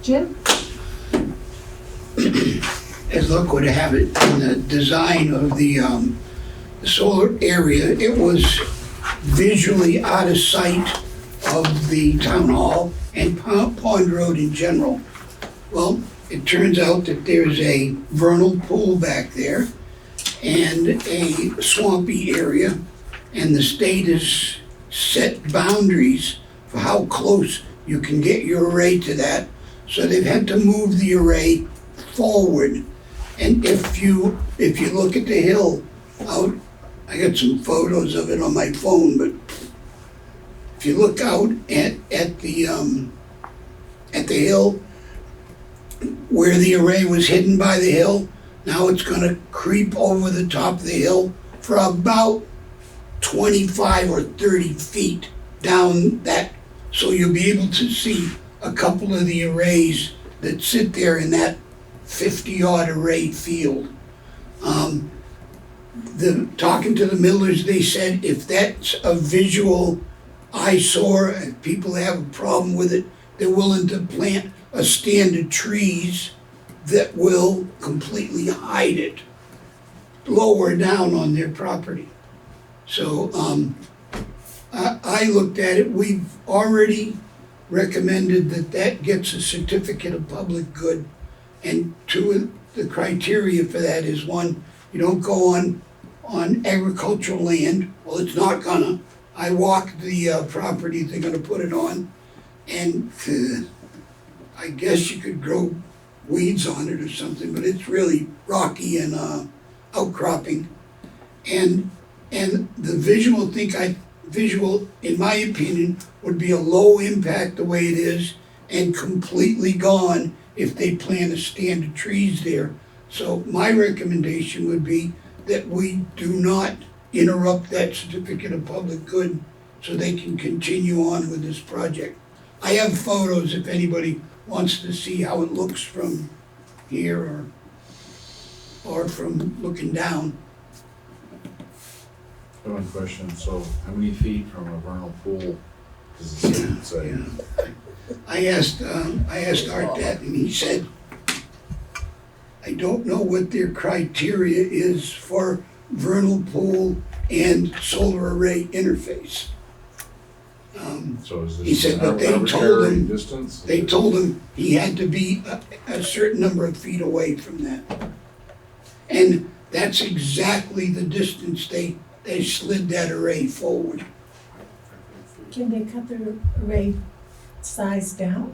Jim? As luck would have it, in the design of the solar area, it was visually out of sight of the town hall and Pond Road in general. Well, it turns out that there's a vernal pool back there and a swampy area, and the state has set boundaries for how close you can get your array to that. So they've had to move the array forward. And if you look at the hill out, I got some photos of it on my phone, but if you look out at the hill, where the array was hidden by the hill, now it's gonna creep over the top of the hill for about 25 or 30 feet down that, so you'll be able to see a couple of the arrays that sit there in that 50-odd array field. Talking to the Millers, they said if that's a visual eyesore and people have a problem with it, they're willing to plant a stand of trees that will completely hide it lower down on their property. So I looked at it, we've already recommended that gets a certificate of public good. And two of the criteria for that is, one, you don't go on agricultural land. Well, it's not gonna. I walked the property they're gonna put it on, and I guess you could grow weeds on it or something, but it's really rocky and outcropping. And the visual, in my opinion, would be a low impact the way it is, and completely gone if they plant a stand of trees there. So my recommendation would be that we do not interrupt that certificate of public good so they can continue on with this project. I have photos if anybody wants to see how it looks from here or from looking down. One question, so how many feet from a vernal pool does it say? I asked Art that, and he said, I don't know what their criteria is for vernal pool and solar array interface. So is He this said, an but they told arbitrary him, distance? they told him he had to be a certain number of feet away from that. And that's exactly the distance they slid that array forward. Can they cut the array size down?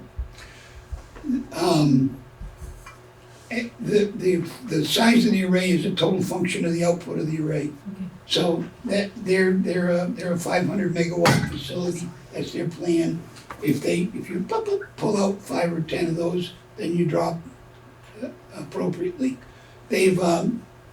The size of the array is a total function of the output of the array. Okay. So that they're a 500 megawatt facility. That's their plan. If you pull out 5 or 10 of those, then you drop appropriately. They've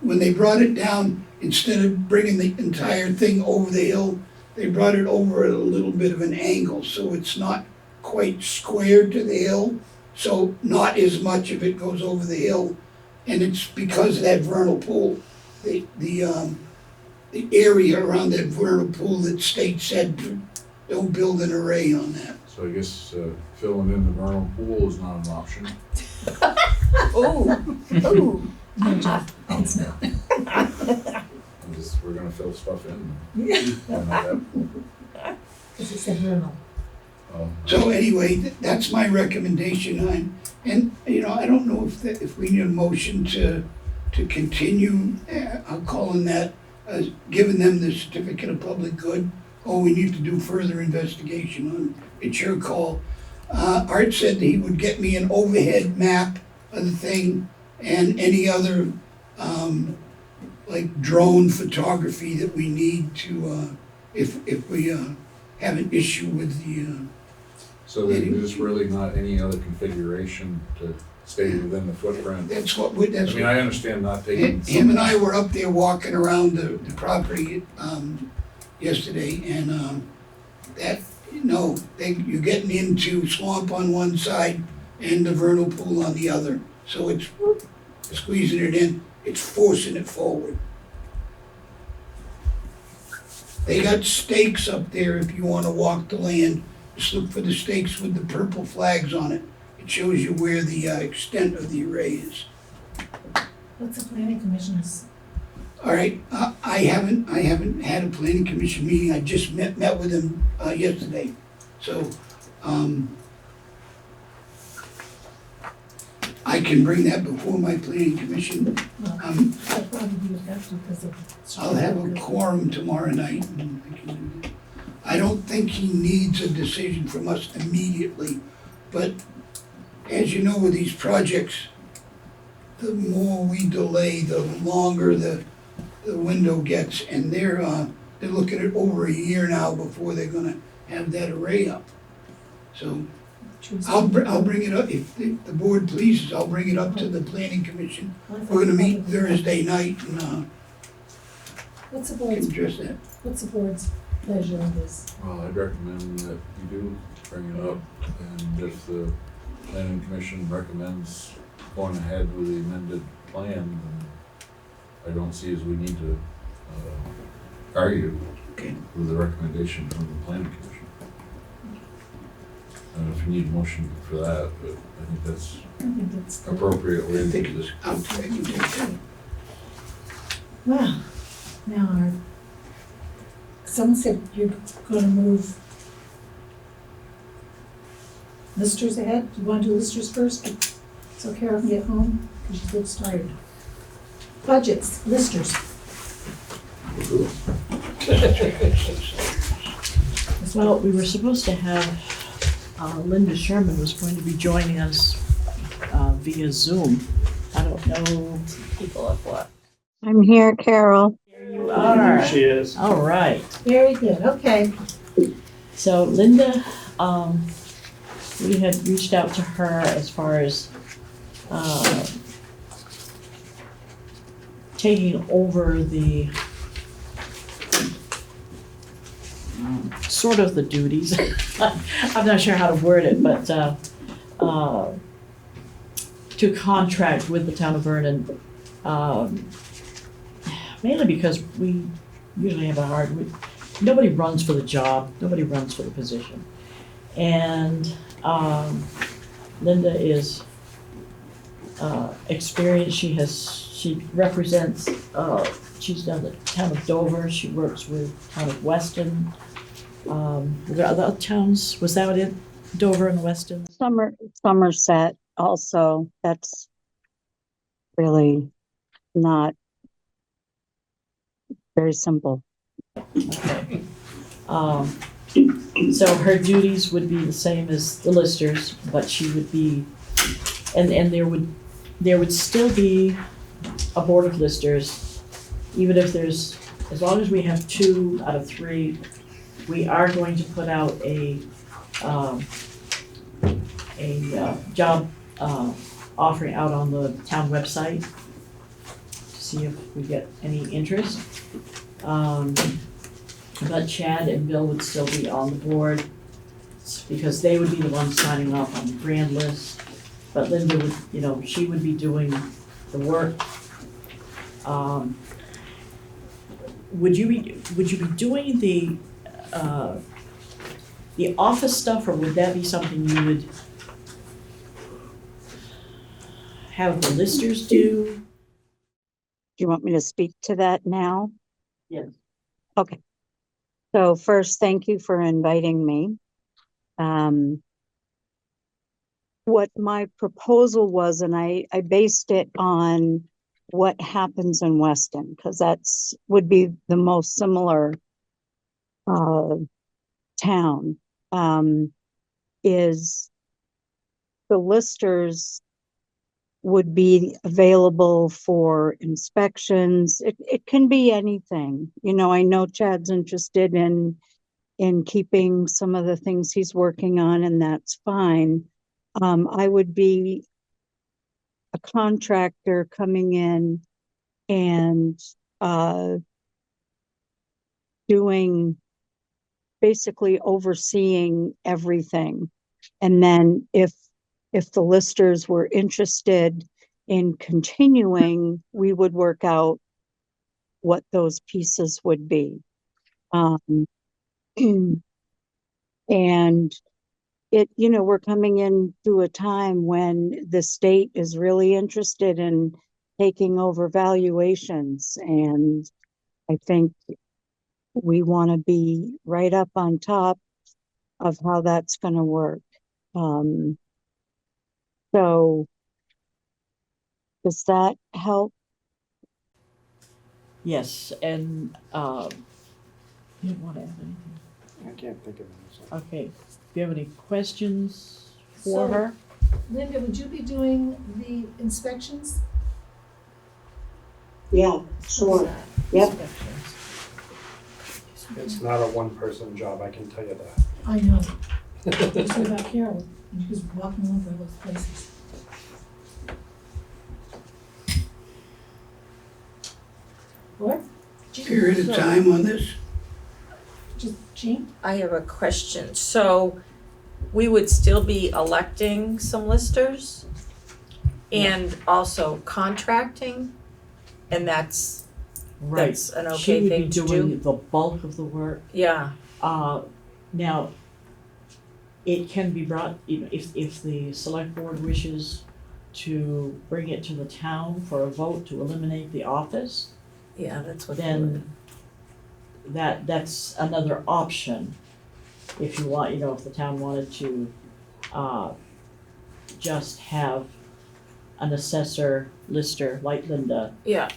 when they brought it down, instead of bringing the entire thing over the hill, they brought it over at a little bit of an angle, so it's not quite squared to the hill. So not as much of it goes over the hill, and it's because of that vernal pool. The area around that vernal pool that state said don't build an array on that. So I guess filling in the vernal pool is not an option. Ooh. No, Jeff, it's not. We're gonna fill stuff in. Yeah. Why not that pool? Because it's a vernal. Oh. So anyway, that's my recommendation. And I don't know if we need a motion to continue, I'm calling that, giving them the certificate of public good, or we need to do further investigation on it. It's your call. Art said that he would get me an overhead map of the thing and any other like drone photography that we need to if we have an issue with the So there's really not any other configuration to stay within the footprint? that's what I understand not taking. him and I were up there walking around the property yesterday, and you're getting into swamp on one side and the vernal pool on the other, so it's squeezing it in, it's forcing it forward. They got stakes up there if you want to walk the land. Just look for the stakes with the purple flags on it. It shows you where the extent of the array is. What's the planning commission's? All right, I haven't had a planning commission meeting. I just met with them yesterday. So I can bring that before my planning commission. Well, I probably would have to because of. I'll have a quorum tomorrow night, and I can do that. I don't think he needs a decision from us immediately, but as you know with these projects, the more we delay, the longer the window gets, and they're looking at over a year now before they're gonna have that array up. So I'll bring it up, if the board pleases, I'll bring it up to the planning commission. We're gonna meet Thursday night and What's the can board's, address that. what's the board's pleasure on this? Well, I'd recommend that you do bring it up, and if the planning commission recommends going ahead with the amended plan, then I don't see as we need to argue Okay. with the recommendation from the planning commission. I don't know if you need a motion for that, but I think that's I think that's. appropriate way I to think do it's this. out, I can take that. Well, now someone said you're gonna move listers ahead. Do you wanna do listers first? So Carol can get home, because she looks tired. Budgets, listers. Well, we were supposed to have, Linda Sherman was going to be joining us via Zoom. I don't know. People have what? I'm here, Carol. There you are. She is. All right. Very good, okay. So Linda, we had reached out to her as far as taking over the sort of the duties. I'm not sure how to word it, but to contract with the town of Vernon, mainly because we usually have nobody runs for the job, nobody runs for the position. And Linda is experienced, she represents, she's done the town of Dover, she works with town of Weston. Were there other towns, was that it, Dover and Weston? Somerset also, that's really not very simple. Okay. So her duties would be the same as the listers, but she would be, and there would still be a board of listers, even if there's, as long as we have 2 out of 3, we are going to put out a job offering out on the town website to see if we get any interest. But Chad and Bill would still be on the board because they would be the ones signing off on the grand list. But Linda would, she would be doing the work. Would you be doing the office stuff, or would that be something you would have the listers do? Do you want me to speak to that now? Yes. Okay. So first, thank you for inviting me. What my proposal was, and I based it on what happens in Weston, because would be the most similar town, is the listers would be available for inspections. It can be anything. I know Chad's interested in keeping some of the things he's working on, and that's fine. I would be a contractor coming in and basically overseeing everything. And then if the listers were interested in continuing, we would work out what those pieces would be. And we're coming in through a time when the state is really interested in taking over valuations. And I think we want to be right up on top of how that's going to work. So does that help? Yes, and you don't want to add anything? I can't think of anything. Okay, do you have any questions for So- her? Linda, would you be doing the inspections? Yeah, sure. Yep. It's not a one-person job, I can tell you that. I know. Just what about Carol? She was walking over those places. What? Period of time on this? Just Jean? I have a question. So we would still be electing some listers and also contracting? And that's Right. an okay thing to She would be do? doing the bulk of the work. Yeah, Now, it can be brought, if the select board wishes to bring it to the town for a vote to eliminate the office, yeah, that's what. then that's another option. If you want, if the town wanted to, just have an assessor lister like Linda. Yeah,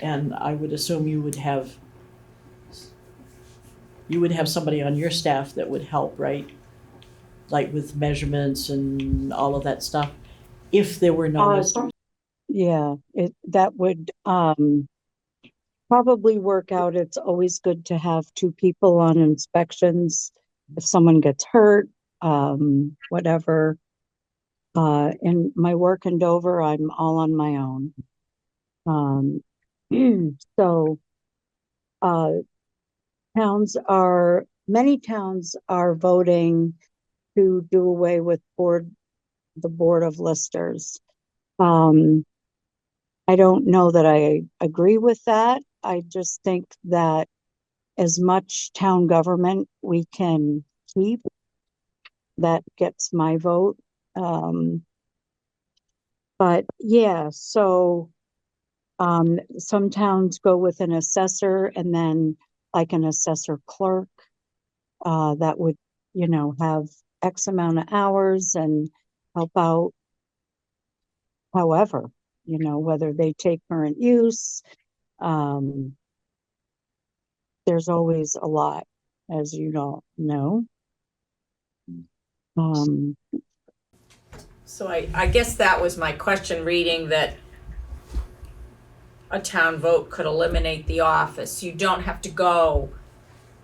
And I would assume you would have somebody on your staff that would help, right? Like with measurements and all of that stuff, if there were no listers. Yeah, that would probably work out. It's always good to have two people on inspections if someone gets hurt, whatever. In my work in Dover, I'm all on my own. So many towns are voting to do away with the board of listers. I don't know that I agree with that. I just think that as much town government we can keep, that gets my vote. But yeah, so some towns go with an assessor and then like an assessor clerk that would, have X amount of hours and help out however, whether they take current use. There's always a lot, as you all know. so I guess that was my question, reading that a town vote could eliminate the office. You don't have to go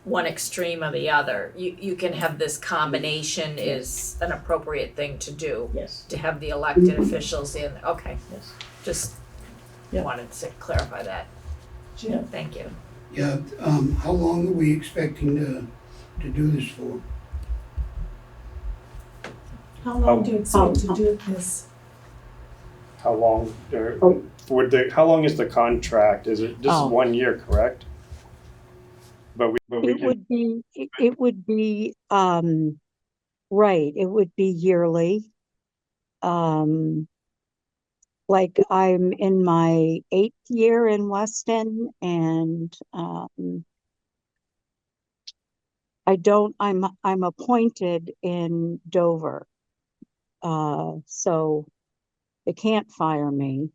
one extreme or the other. You can have this combination is an appropriate thing to do. Yes. To have the elected officials in, okay. Yes. Just Yeah. wanted to clarify that. Yeah. Thank you. Yeah, how long are we expecting to do this for? How long do you expect to do this? How long, how long is the contract? Is it, this is 1 year, correct? But we It would be right, it would be yearly. Like I'm in my 8th year in Weston and I'm appointed in Dover. So they can't fire me.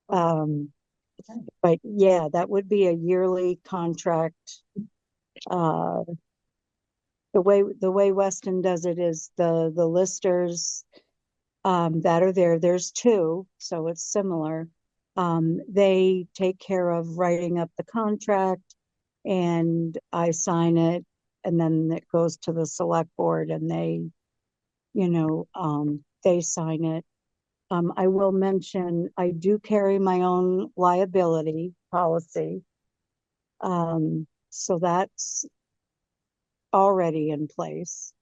But yeah, that would be a yearly contract. The way Weston does it is the listers that are there's two, so it's similar. They take care of writing up the contract and I sign it and then it goes to the select board and they sign it. I will mention, I do carry my own liability policy. So that's already in place.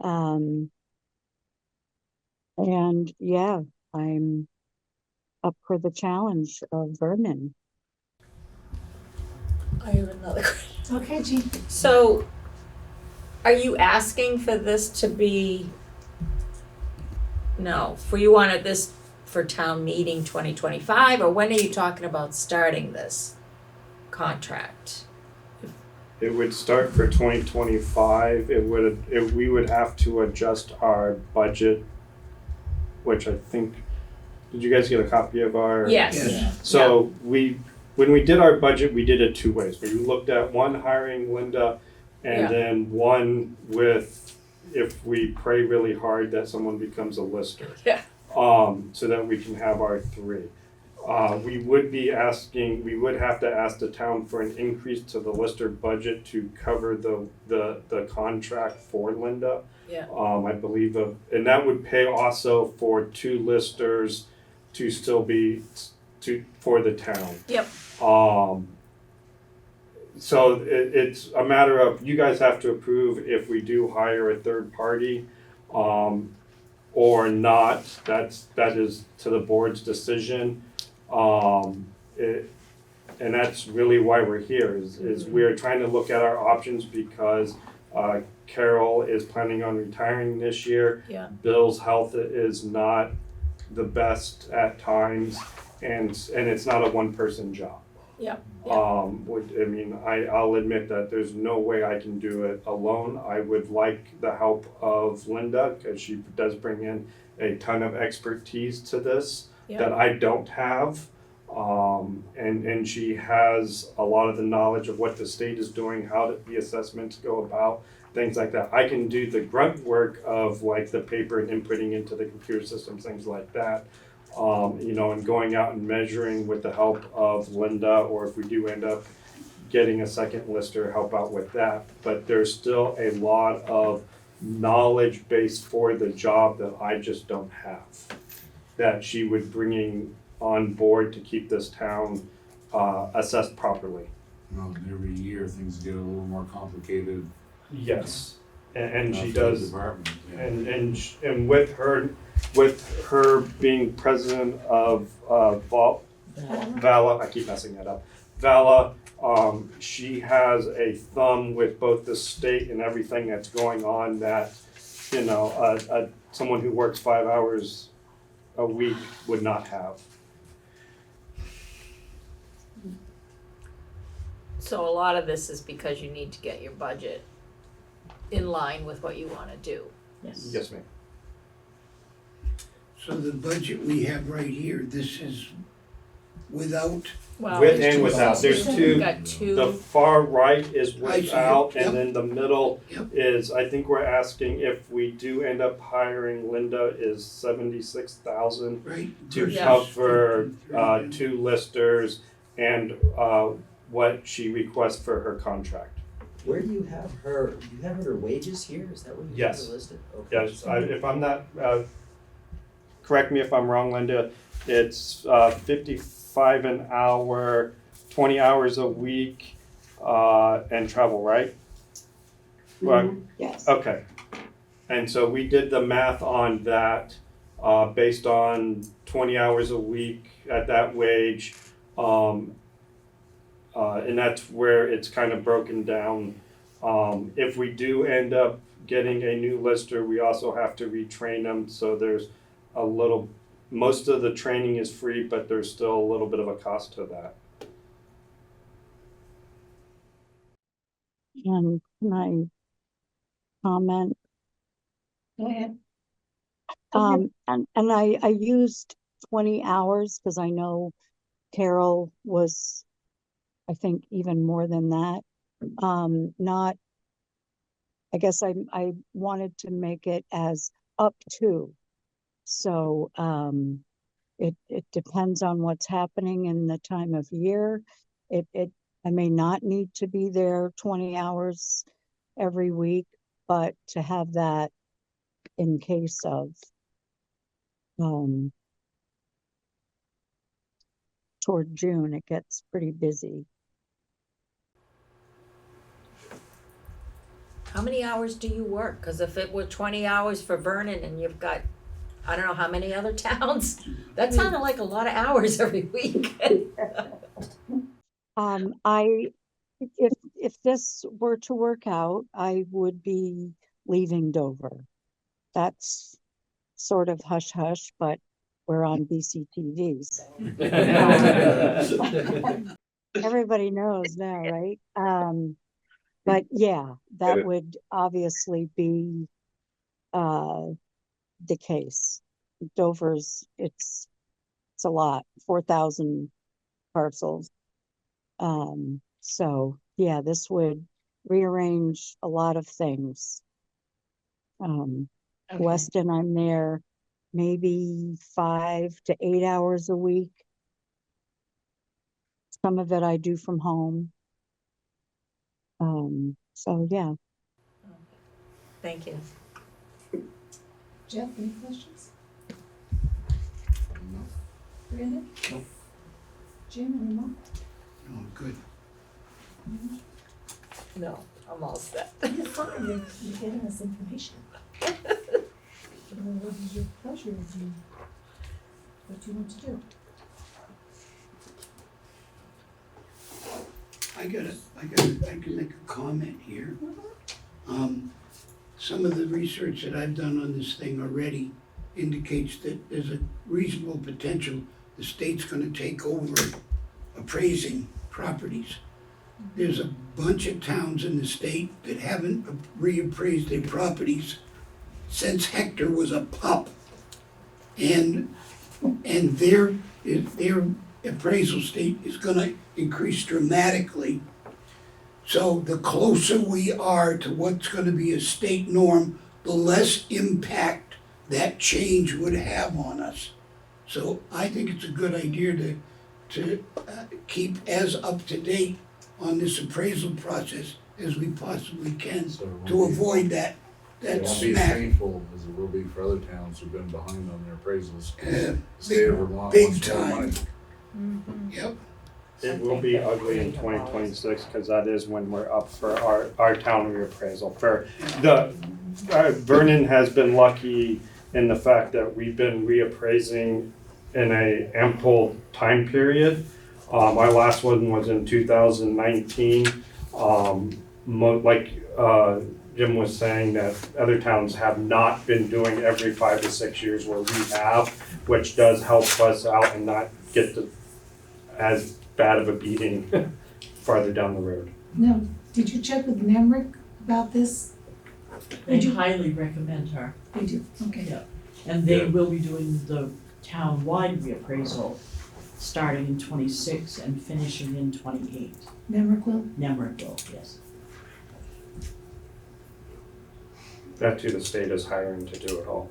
And yeah, I'm up for the challenge of Vernon. I have another question. Okay, Jean. So, are you asking for this to be, for you wanted this for town meeting 2025, or when are you talking about starting this contract? It would start for 2025. We would have to adjust our budget, which I think, did you guys get a copy of our? Yes. Yes. So when we did our budget, we did it two ways. We looked at one hiring Linda and Yeah. then one with, if we pray really hard that someone becomes a lister. Yeah. so that we can have our three. We would have to ask the town for an increase to the lister budget to cover the contract for Linda. Yeah. I believe and that would pay also for 2 listers to still be for the town. Yep. So it's a matter of, you guys have to approve if we do hire a third party, or not. That is to the board's decision. And that's really why we're here, is we're trying to look at our options because Carol is planning on retiring this year. Yeah. Bill's health is not the best at times, and it's not a one-person job. Yep. I'll admit that there's no way I can do it alone. I would like the help of Linda, because she does bring in a ton of expertise to this that I don't have. And she has a lot of the knowledge of what the state is doing, how the assessments go about, things like that. I can do the grunt work of like the paper and inputting into the computer systems, things like that. And going out and measuring with the help of Linda, or if we do end up getting a second lister, help out with that. But there's still a lot of knowledge base for the job that I just don't have, that she would bringing on board to keep this town assessed properly. Well, every year things get a little more complicated. Yes, and she For the does, department, yeah. and with her being president of Vala, I keep messing that up. Vala, she has a thumb with both the state and everything that's going on that, someone who works 5 hours a week would not have. So a lot of this is because you need to get your budget in line with what you wanna do. Yes, ma'am. So the budget we have right here, this is without, Well, With and without, there's we've two. got two. The far right is I see, without, yep. and then the middle Yep. is, I think we're asking if we do end up hiring Linda, is 76,000 right? to versus cover 53. 2 listers and what she requests for her contract. Where do you have her, do you have her wages here? Is that what you have Yes. her listed? Okay. Yes, if I'm not, correct me if I'm wrong, Linda, it's 55 an hour, 20 hours a week, and travel, right? Right. Yes. Okay. And so we did the math on that, based on 20 hours a week at that wage. And that's where it's kind of broken down. If we do end up getting a new lister, we also have to retrain them. So there's most of the training is free, but there's still a little bit of a cost to that. And can I comment? Go ahead. And I used 20 hours because I know Carol was, I think, even more than that. I guess I wanted to make it as up to. So, it depends on what's happening in the time of year. I may not need to be there 20 hours every week, but to have that in case of, toward June, it gets pretty busy. How many hours do you work? Cause if it were 20 hours for Vernon and you've got, I don't know how many other towns, that sounded like a lot of hours every week. If this were to work out, I would be leaving Dover. That's sort of hush hush, but we're on BCTV, so. Everybody knows now, right? But yeah, that would obviously be the case. Dover's, it's a lot, 4,000 parcels. So yeah, this would rearrange a lot of things. Okay. Weston, I'm there maybe 5 to 8 hours a week. Some of it I do from home. So yeah. Thank you. Jeff, any questions? Brandon? No. Jim, any more? No, good. No, I'm all set. You're fine, you're getting us information. What is your pleasure of you, what you want to do? I can make a comment here. Some of the research that I've done on this thing already indicates that there's a reasonable potential the state's gonna take over appraising properties. There's a bunch of towns in the state that haven't reappraised their properties since Hector was a pup. And their appraisal state is gonna increase dramatically. So the closer we are to what's gonna be a state norm, the less impact that change would have on us. So I think it's a good idea to keep as up to date on this appraisal process as we possibly can So it won't to be- avoid that It won't be as smack. painful as it will be for other towns who've been behind on their appraisals. Yeah, The state of Vermont big wants more time. money. Yep. It will be ugly in 2026 because that is when we're up for our town reappraisal. For the Vernon has been lucky in the fact that we've been reappraising in a ample time period. Our last one was in 2019. Like Jim was saying, that other towns have not been doing every 5 to 6 years where we have, which does help us out and not get as bad of a beating farther down the road. Now, did you check with Nemrick about this? They highly recommend her. They do, okay. Yeah. And they Yeah. will be doing the town-wide reappraisal, starting in '26 and finishing in '28. Nemrick will? Nemrick will, yes. That too, the state is hiring to do it all.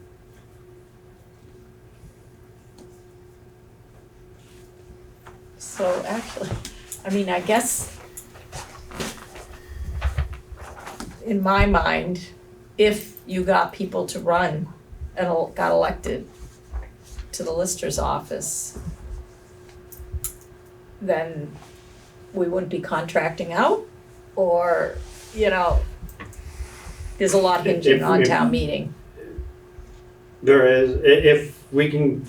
So actually, I mean, I guess in my mind, if you got people to run and got elected to the lister's office, then we wouldn't be contracting out, or, you know, there's a lot hinging on town meeting. There is, if we can,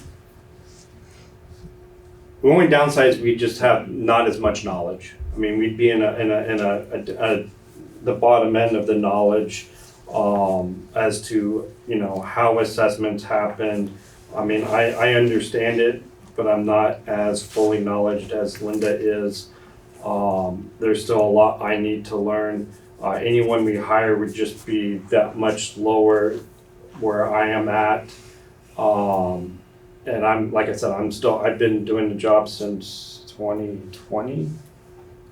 the only downside is we just have not as much knowledge. I mean, we'd be in the bottom end of the knowledge as to, you know, how assessments happened. I mean, I understand it, but I'm not as fully knowledgeable as Linda is. There's still a lot I need to learn. Anyone we hire would just be that much lower where I am at. And I'm, like I said, I've been doing the job since 2020,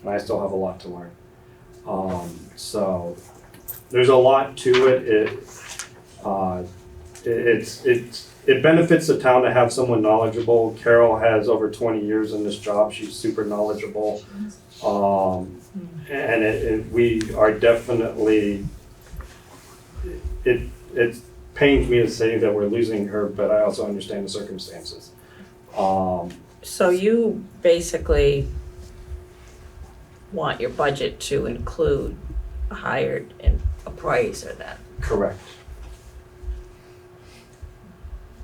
and I still have a lot to learn. So there's a lot to it. It benefits the town to have someone knowledgeable. Carol has over 20 years in this job. She's super knowledgeable. And we are definitely, it pains me to say that we're losing her, but I also understand the circumstances. So you basically want your budget to include a hired appraiser then? Correct.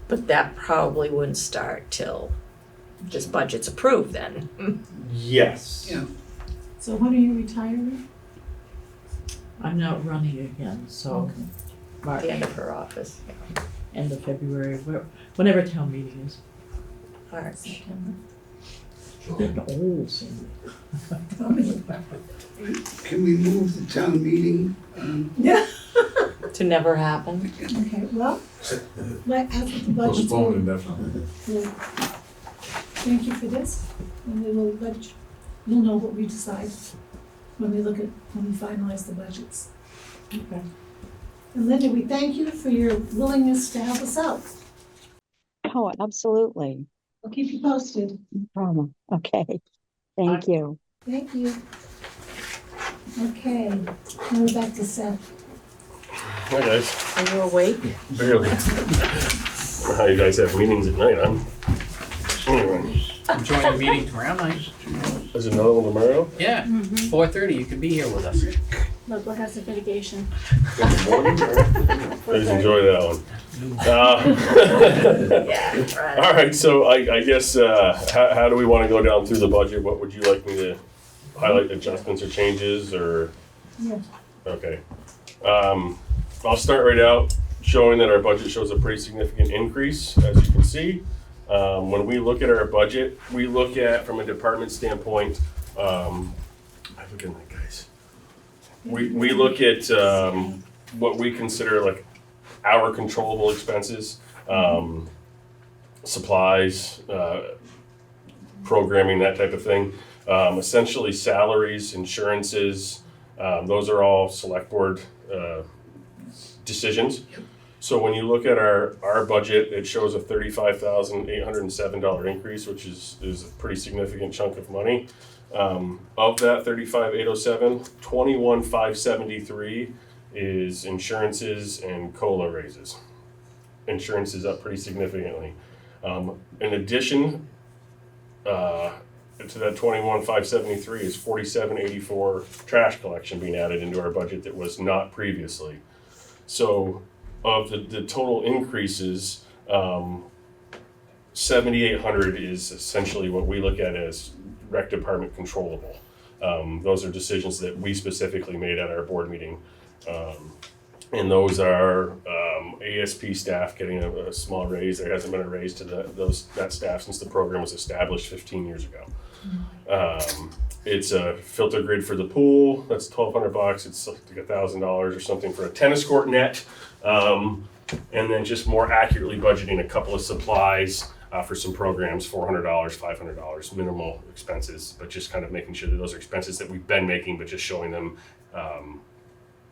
But that probably wouldn't start till this budget's approved then. Yes. Yeah. So when are you retiring? I'm not running again, so March, The end of her office. end of February, whenever town meeting is. All right. September. Getting old, Cindy. Can we move the town meeting? Yeah. To never happen. Okay, well, as with the budget. Postponed indefinitely. Thank you for this, and we will you'll know what we decide when we finalize the budgets. Okay. And Linda, we thank you for your willingness to help us out. Oh, absolutely. I'll keep you posted. No problem. Okay. Thank you. Thank you. Okay, now we're back to Seth. Hi guys, Are you awake? barely. How you guys have meetings at night, anyway. Enjoy the meeting tomorrow night. There's another one tomorrow? Yeah, 4:30, you can be here with us. Local hazard mitigation. In the morning, or? I just enjoy that one. Yeah, right. All right, so I guess, how do we want to go down through the budget? What would you like me to highlight, adjustments or changes, or? Yeah. Okay. I'll start right out showing that our budget shows a pretty significant increase, as you can see. When we look at our budget, we look at, from a department standpoint, I look at that, guys. We look at what we consider like our controllable expenses, supplies, programming, that type of thing. Essentially salaries, insurances, those are all select board decisions. So when you look at our budget, it shows a $35,807 increase, which is a pretty significant chunk of money. Of that $35,807, $21,573 is insurances and COLA raises. Insurance is up pretty significantly. In addition to that $21,573 is $47,884 trash collection being added into our budget that was not previously. So of the total increases, 7,800 is essentially what we look at as rec department controllable. Those are decisions that we specifically made at our board meeting. And those are ASP staff getting a small raise. There hasn't been a raise to that staff since the program was established 15 years ago. It's a filter grid for the pool. That's $1,200. It's like $1,000 or something for a tennis court net. And then just more accurately budgeting a couple of supplies for some programs, $400, $500, minimal expenses, but just kind of making sure that those are expenses that we've been making, but just showing them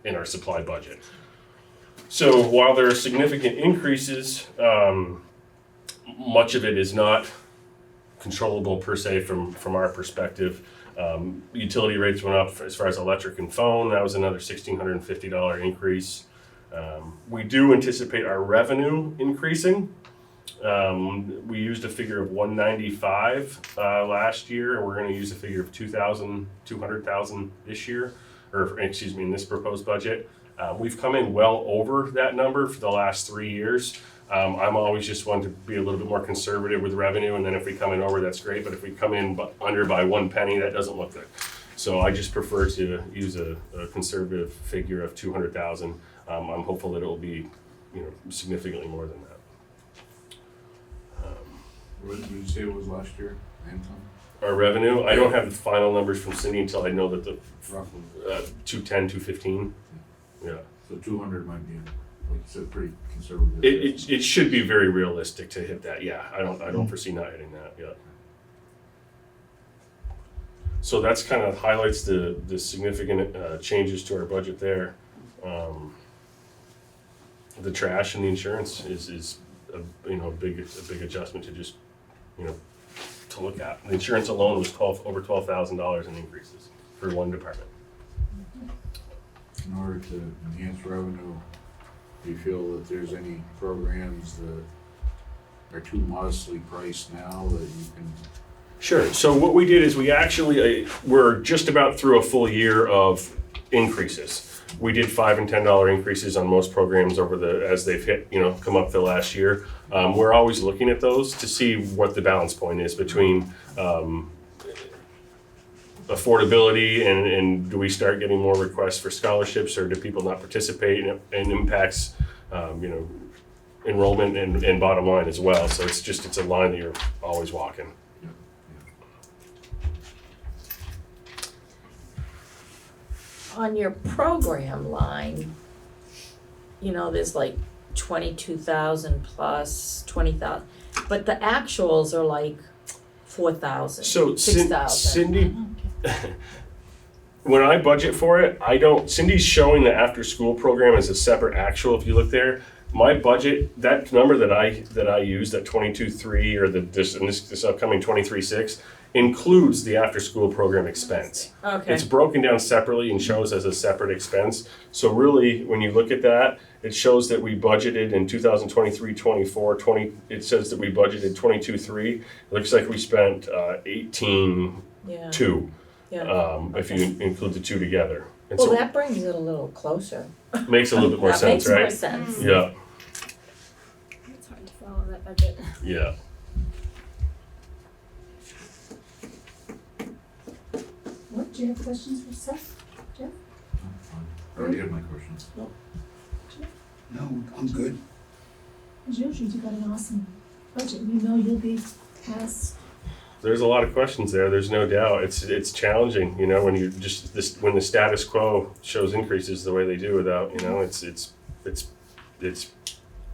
in our supply budget. So while there are significant increases, much of it is not controllable per se from our perspective. Utility rates went up as far as electric and phone. That was another $1,650 increase. We do anticipate our revenue increasing. We used a figure of 195 last year, and we're going to use a figure of 200,000 this year, or excuse me, in this proposed budget. We've come in well over that number for the last 3 years. I'm always just one to be a little bit more conservative with revenue, and then if we come in over, that's great. But if we come in under by 1 penny, that doesn't look good. So I just prefer to use a conservative figure of 200,000. I'm hopeful that it will be, significantly more than that. What did you say it was last year, Anton? Our revenue, I don't have the final numbers from Cindy until I know that the Roughly. 210, 215. Yeah. So 200 might be, like you said, pretty conservative. It should be very realistic to hit that. Yeah, I don't foresee not hitting that. Yeah. So that's kind of highlights the significant changes to our budget there. The trash and the insurance is a big adjustment to just to look at. The insurance alone was over $12,000 in increases for one department. In order to enhance revenue, do you feel that there's any programs that are too modestly priced now that you can? Sure. So what we did is we actually, we're just about through a full year of increases. We did $5 and $10 increases on most programs as they've hit, come up the last year. We're always looking at those to see what the balance point is between affordability and do we start getting more requests for scholarships, or do people not participate, and impacts, enrollment and bottom line as well. So it's a line that you're always walking. On your program line, there's like 22,000 plus 20,000, but the actuals are like 4,000, So 6,000. Cindy, when I budget for it, Cindy's showing the after school program as a separate actual. If you look there, My budget, that number that I used, that 22.3 or this upcoming 23.6, includes the after-school program expense. Okay. It's broken down separately and shows as a separate expense. So really, when you look at that, it shows that we budgeted in 2023-24, it says that we budgeted 22.3. It looks like we spent 18.2. Yeah. If you include the two together. And Well, so that brings it a little closer. makes a little bit more That sense, makes more right? sense. Yeah, It's hard to follow that budget. yeah. What, do you have questions for Seth? Jeff? I already had my questions. No, I'm good. As usual, you've got an awesome budget. We know you'll be asked. There's a lot of questions there. There's no doubt. It's challenging, you know, when you when the status quo shows increases the way they do without, you know, it's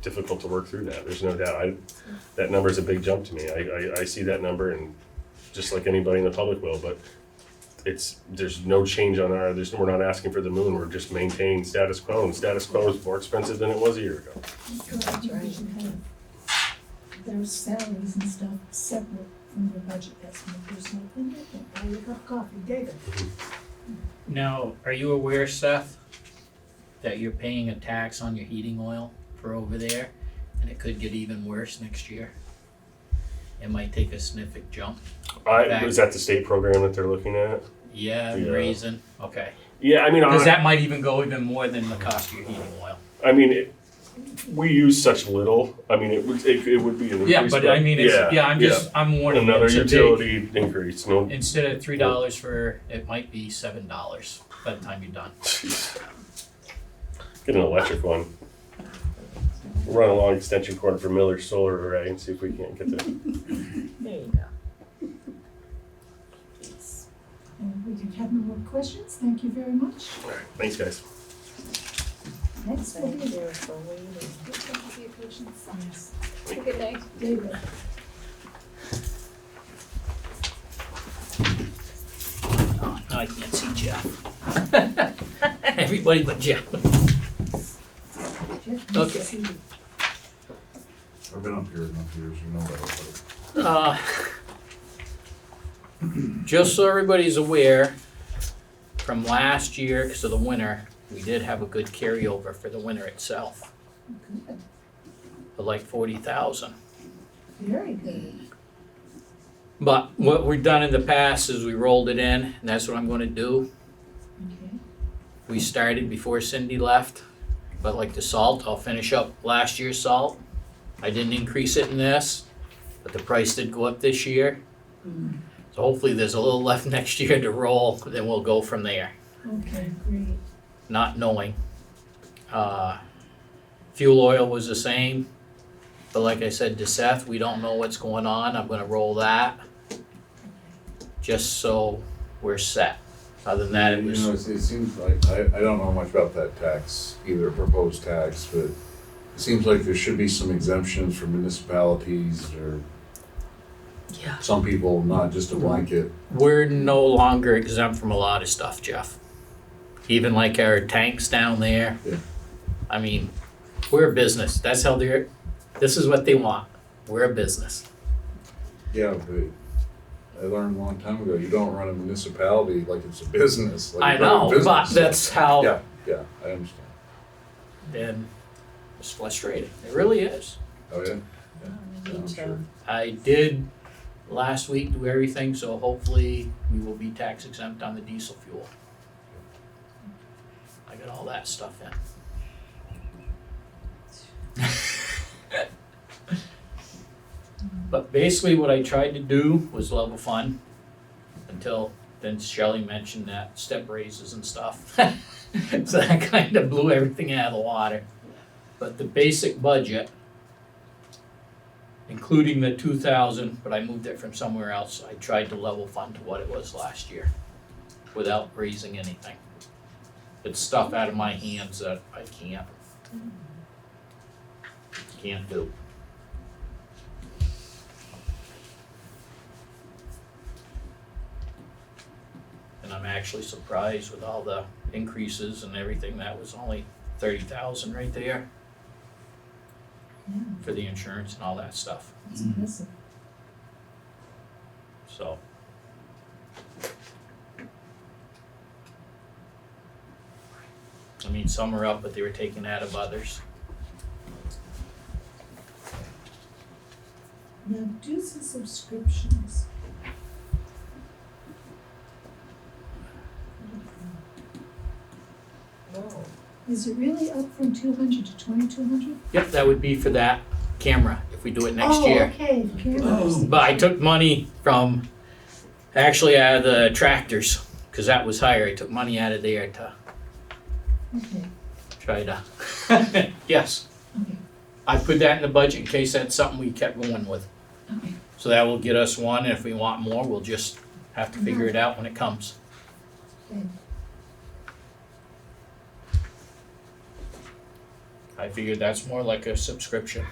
difficult to work through that. There's no doubt. That number is a big jump to me. I see that number, and just like anybody in the public will, but there's no change on we're not asking for the moon. We're just maintaining status quo, and status quo is more expensive than it was a year ago. That's right. Their salaries and stuff separate from the budget. That's my personal opinion. Don't buy your cup of coffee, David. Now, are you aware, Seth, that you're paying a tax on your heating oil for over there, and it could get even worse next year? It might take a significant jump. Was that the state program that they're looking at? Yeah, raising, okay. Yeah, I mean, Because that might even go even more than the cost of your heating oil. I mean, we use such little. I mean, it would be an increase. Yeah, but I mean, I'm warning you. Another It's a utility increase. No. Instead of $3 for, it might be $7 by the time you're done. Get an electric one. We'll run a long extension cord for Miller's solar array and see if we can't get the. There you go. And we have no more questions. Thank you very much. All right, thanks, guys. Next will be Thank you for waiting. Thank you for your patience. Yes. Have a good day. David. Oh, no, I can't see Jeff. Everybody but Jeff. Jeff, Okay. nice to see you. I've been up here enough years, you know that. Just so everybody's aware, from last year, because of the winter, we did have a good carryover for the winter itself, Good. of like 40,000. Very good. But what we've done in the past is we rolled it in, and that's what I'm gonna do. Okay. We started before Cindy left, but like the salt, I'll finish up last year's salt. I didn't increase it in this, but the price did go up this year. So hopefully there's a little left next year to roll, then we'll go from there, Okay, great. not knowing. Fuel oil was the same, but like I said to Seth, we don't know what's going on. I'm gonna roll that, just so we're set. Other than that, it You was. know, it seems like, I don't know much about that tax, either proposed tax, but it seems like there should be some exemptions for municipalities or Yeah. some people, not just a blanket. We're no longer exempt from a lot of stuff, Jeff. Even like our tanks down there. Yeah. I mean, we're a business. That's how this is what they want. We're a business. Yeah, but I learned a long time ago, you don't run a municipality like it's a business. Like I you run a know, business. but that's how. Yeah, I understand. And it's frustrating. It really is. Oh, yeah? Me I'm too. sure. I did last week do everything, so hopefully we will be tax exempt on the diesel fuel. I got all that stuff in. But basically what I tried to do was level fund until then Shelley mentioned that step raises and stuff. So that kind of blew everything out of the water. But the basic budget, including the 2,000, but I moved it from somewhere else, I tried to level fund to what it was last year without raising anything. It's stuff out of my hands that I can't do. And I'm actually surprised with all the increases and everything, that was only 30,000 right there. Yeah, for the insurance and all that stuff, it's impressive. so. I mean, some are up, but they were taken out of others. Now, dues and subscriptions. Is it really up from 200 to 2,200? Yep, that would be for that camera, if we do it next Oh, year. okay, the cameras. But I took money from, actually out of the tractors, cause that was higher, I took money out of there to Okay, try to, yes. okay, I put that in the budget in case that's something we kept going with. okay. So that will get us one, and if we want more, we'll just have to figure it out when it comes. Okay. I figured that's more like a subscription.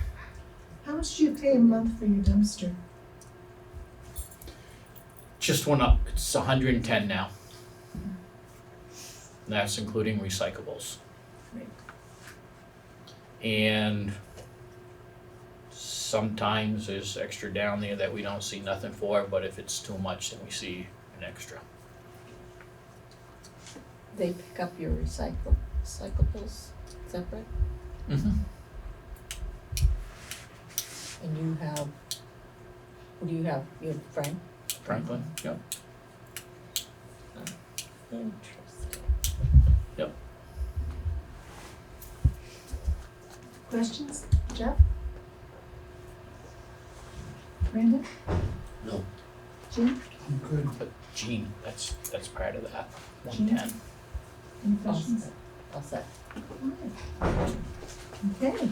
How much do you pay a month for your dumpster? Just went up, it's 110 now. That's including recyclables. Great. And sometimes there's extra down there that we don't see nothing for, but if it's too much, then we see an extra. They pick up your recyclables separate, Mm-hmm. and you have, who do you have? You have Frank? Franklin, yep. Interesting. Questions? Jeff? Brandon? No. Jim? I'm good. But Gene, that's part of that, Gene? 110. Any questions? All set. Alright. Okay.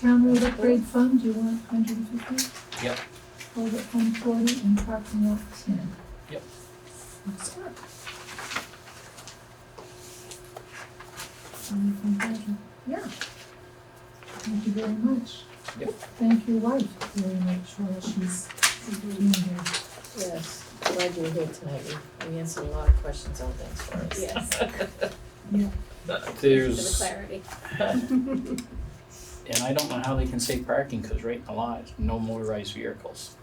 Town road upgrade fund, do you want 150? Yep. Hold it 140 and parking lot 10. Yep. Let's work. Anything better? Yeah. Thank you very much. Yep. Thank your wife very much while she's doing here. Yes, glad you were here tonight. We answered a lot of questions on things for us. Yes. Yeah. There's, For the clarity. and I don't know how they can say parking, cause right in the law, it's no motorized vehicles.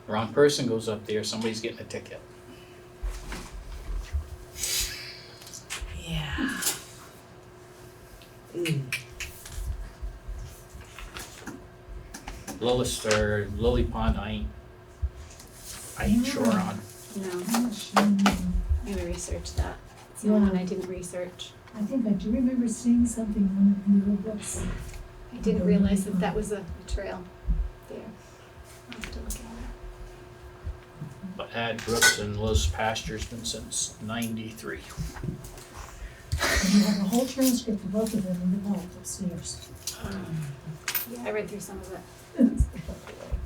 Wrong person goes up there, somebody's getting a ticket. Yeah. Lily Pond, I ain't sure on. No, I'm not sure. I'm gonna research that. It's the one I didn't research. I think I do remember seeing something in one of your books. I didn't realize that that was a trail there. I'll have to look at it. But Ad Brooks and Liz Pasture's been since '93. And you have a whole transcript of both of them in the vault upstairs. Yeah, I read through some of it.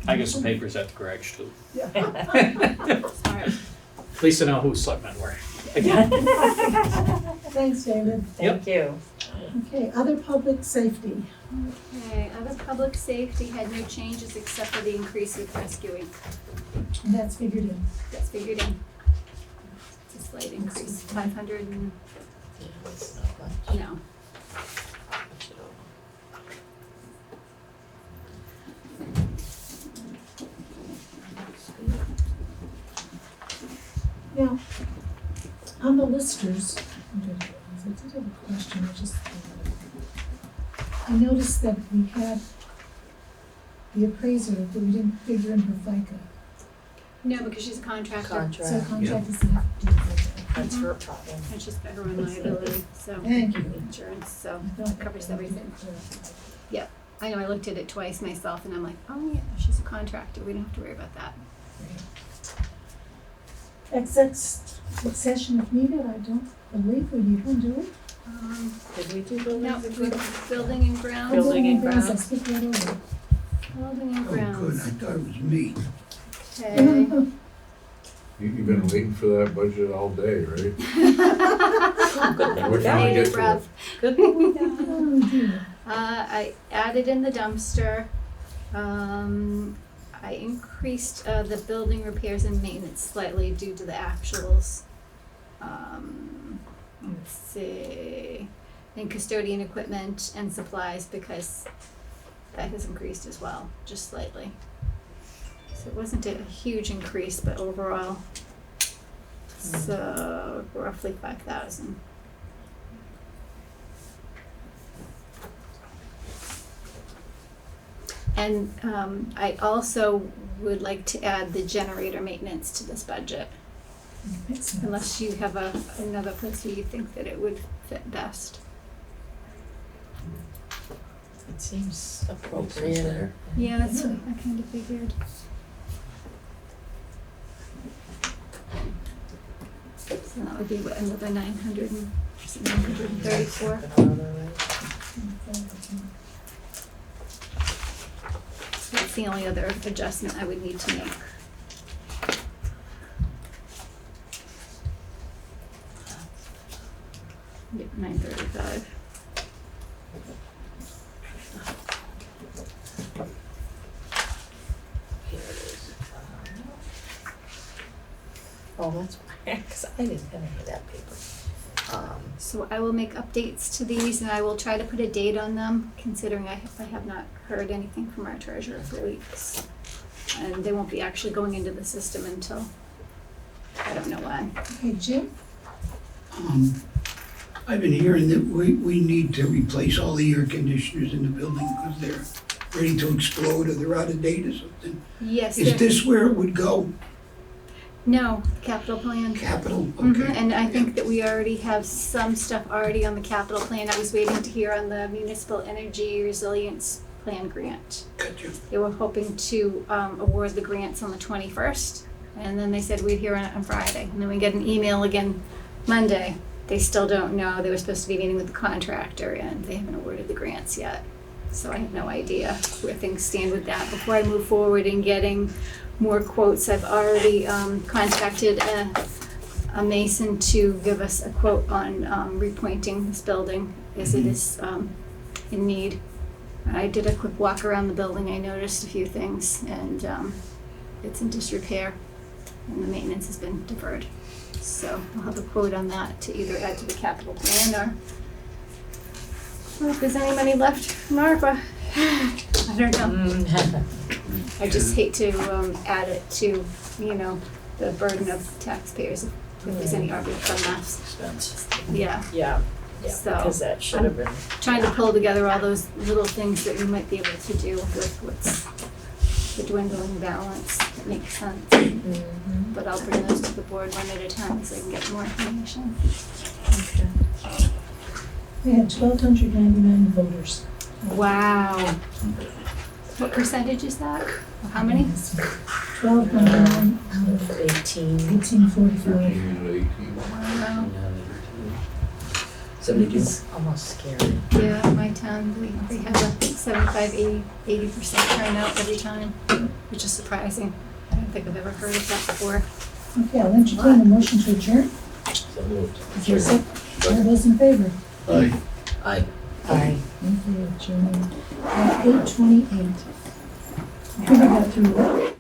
I got some papers at the garage too. Yeah. Sorry. At least I know who selectmen were. Thanks, David. Thank you. Okay, other public safety. Okay, other public safety had no changes except for the increase with rescuing. And that's figured in. That's figured in. It's a slight increase, 500 and, Yeah, that's not much. no. Now, on the listers, I did have a question, I noticed that we had the appraiser, that we didn't figure in her FICA. No, because she's a contractor. So Contract, contract doesn't have to do with that's her problem. And she's got her own liability, so. Thank you. Insurance, so I thought it covers that was everything. it. I know, I looked at it twice myself and I'm like, oh yeah, she's a contractor, we don't have to worry about that. Session if needed, I don't believe we need one, do we? Did we do No, buildings and we, grounds? building and grounds. Building and I grounds. speak that over. Building and Oh, good, I grounds. thought it was me. Okay. You've been waiting for that budget all day, right? Good thing What we can got we it. get for it? Rough. Good thing we got it. Oh, dear. I added in the dumpster. I increased the building repairs and maintenance slightly due to the actuals. Let's see, and custodian equipment and supplies because that has increased as well, just slightly. So it wasn't a huge increase, but overall, it's roughly 5,000. And I also would like to add the generator maintenance to this budget, Makes sense. unless you have another place where you think that it would fit best. It seems Makes sense appropriate. there. Yeah, that's what I kind of figured. So that would be what, another 934. So that's the only other adjustment I would need to make. Yep, 935. Here it is. Oh, that's why, because I didn't have any of that paper. So I will make updates to these and I will try to put a date on them, considering I have not heard anything from our treasurer for weeks. And they won't be actually going into the system until, I don't know when. Okay, Jim? I've been hearing that we need to replace all the air conditioners in the building because they're ready to explode or they're out of date or something. Yes, Is this where it would go? no, capital plan. Capital? Mhm, Okay. and I think that we already have some stuff already on the capital plan. I was waiting to hear on the municipal energy resilience plan grant. Gotcha. They were hoping to award the grants on the 21st, and then they said we'd hear on it on Friday. And then we get an email again Monday. They still don't know. They were supposed to be meeting with the contractor, and they haven't awarded the grants yet. So I have no idea where things stand with that. Before I move forward in getting more quotes, I've already contacted a mason to give us a quote on repointing this building as it is in need. I did a quick walk around the building. I noticed a few things, and it's in disrepair, and the maintenance has been deferred. So I'll have a quote on that to either add to the capital plan or if there's any money left from ARPA. I don't know. I just hate to add it to, the burden of taxpayers if there's any ARPA fund left. Expense. Yeah. Yeah, So, because that should have been. Trying to pull together all those little things that we might be able to do with what's the dwindling balance. That makes sense. Mhm. But I'll bring those to the board one at a time so I can get more information. Okay. We had 1,299 voters. Wow. What percentage is that? Or how many? 1,299 out of 1845. Wow. 72. It's almost scary. Yeah, my town, we have a 75, 80% turnout every time, which is surprising. I don't think I've ever heard of that before. Okay, I'll entertain a motion to adjourn. So moved. Is there a second? All those in favor? Aye. Aye. Aye. Okay, adjourn at 8:28. I got through that.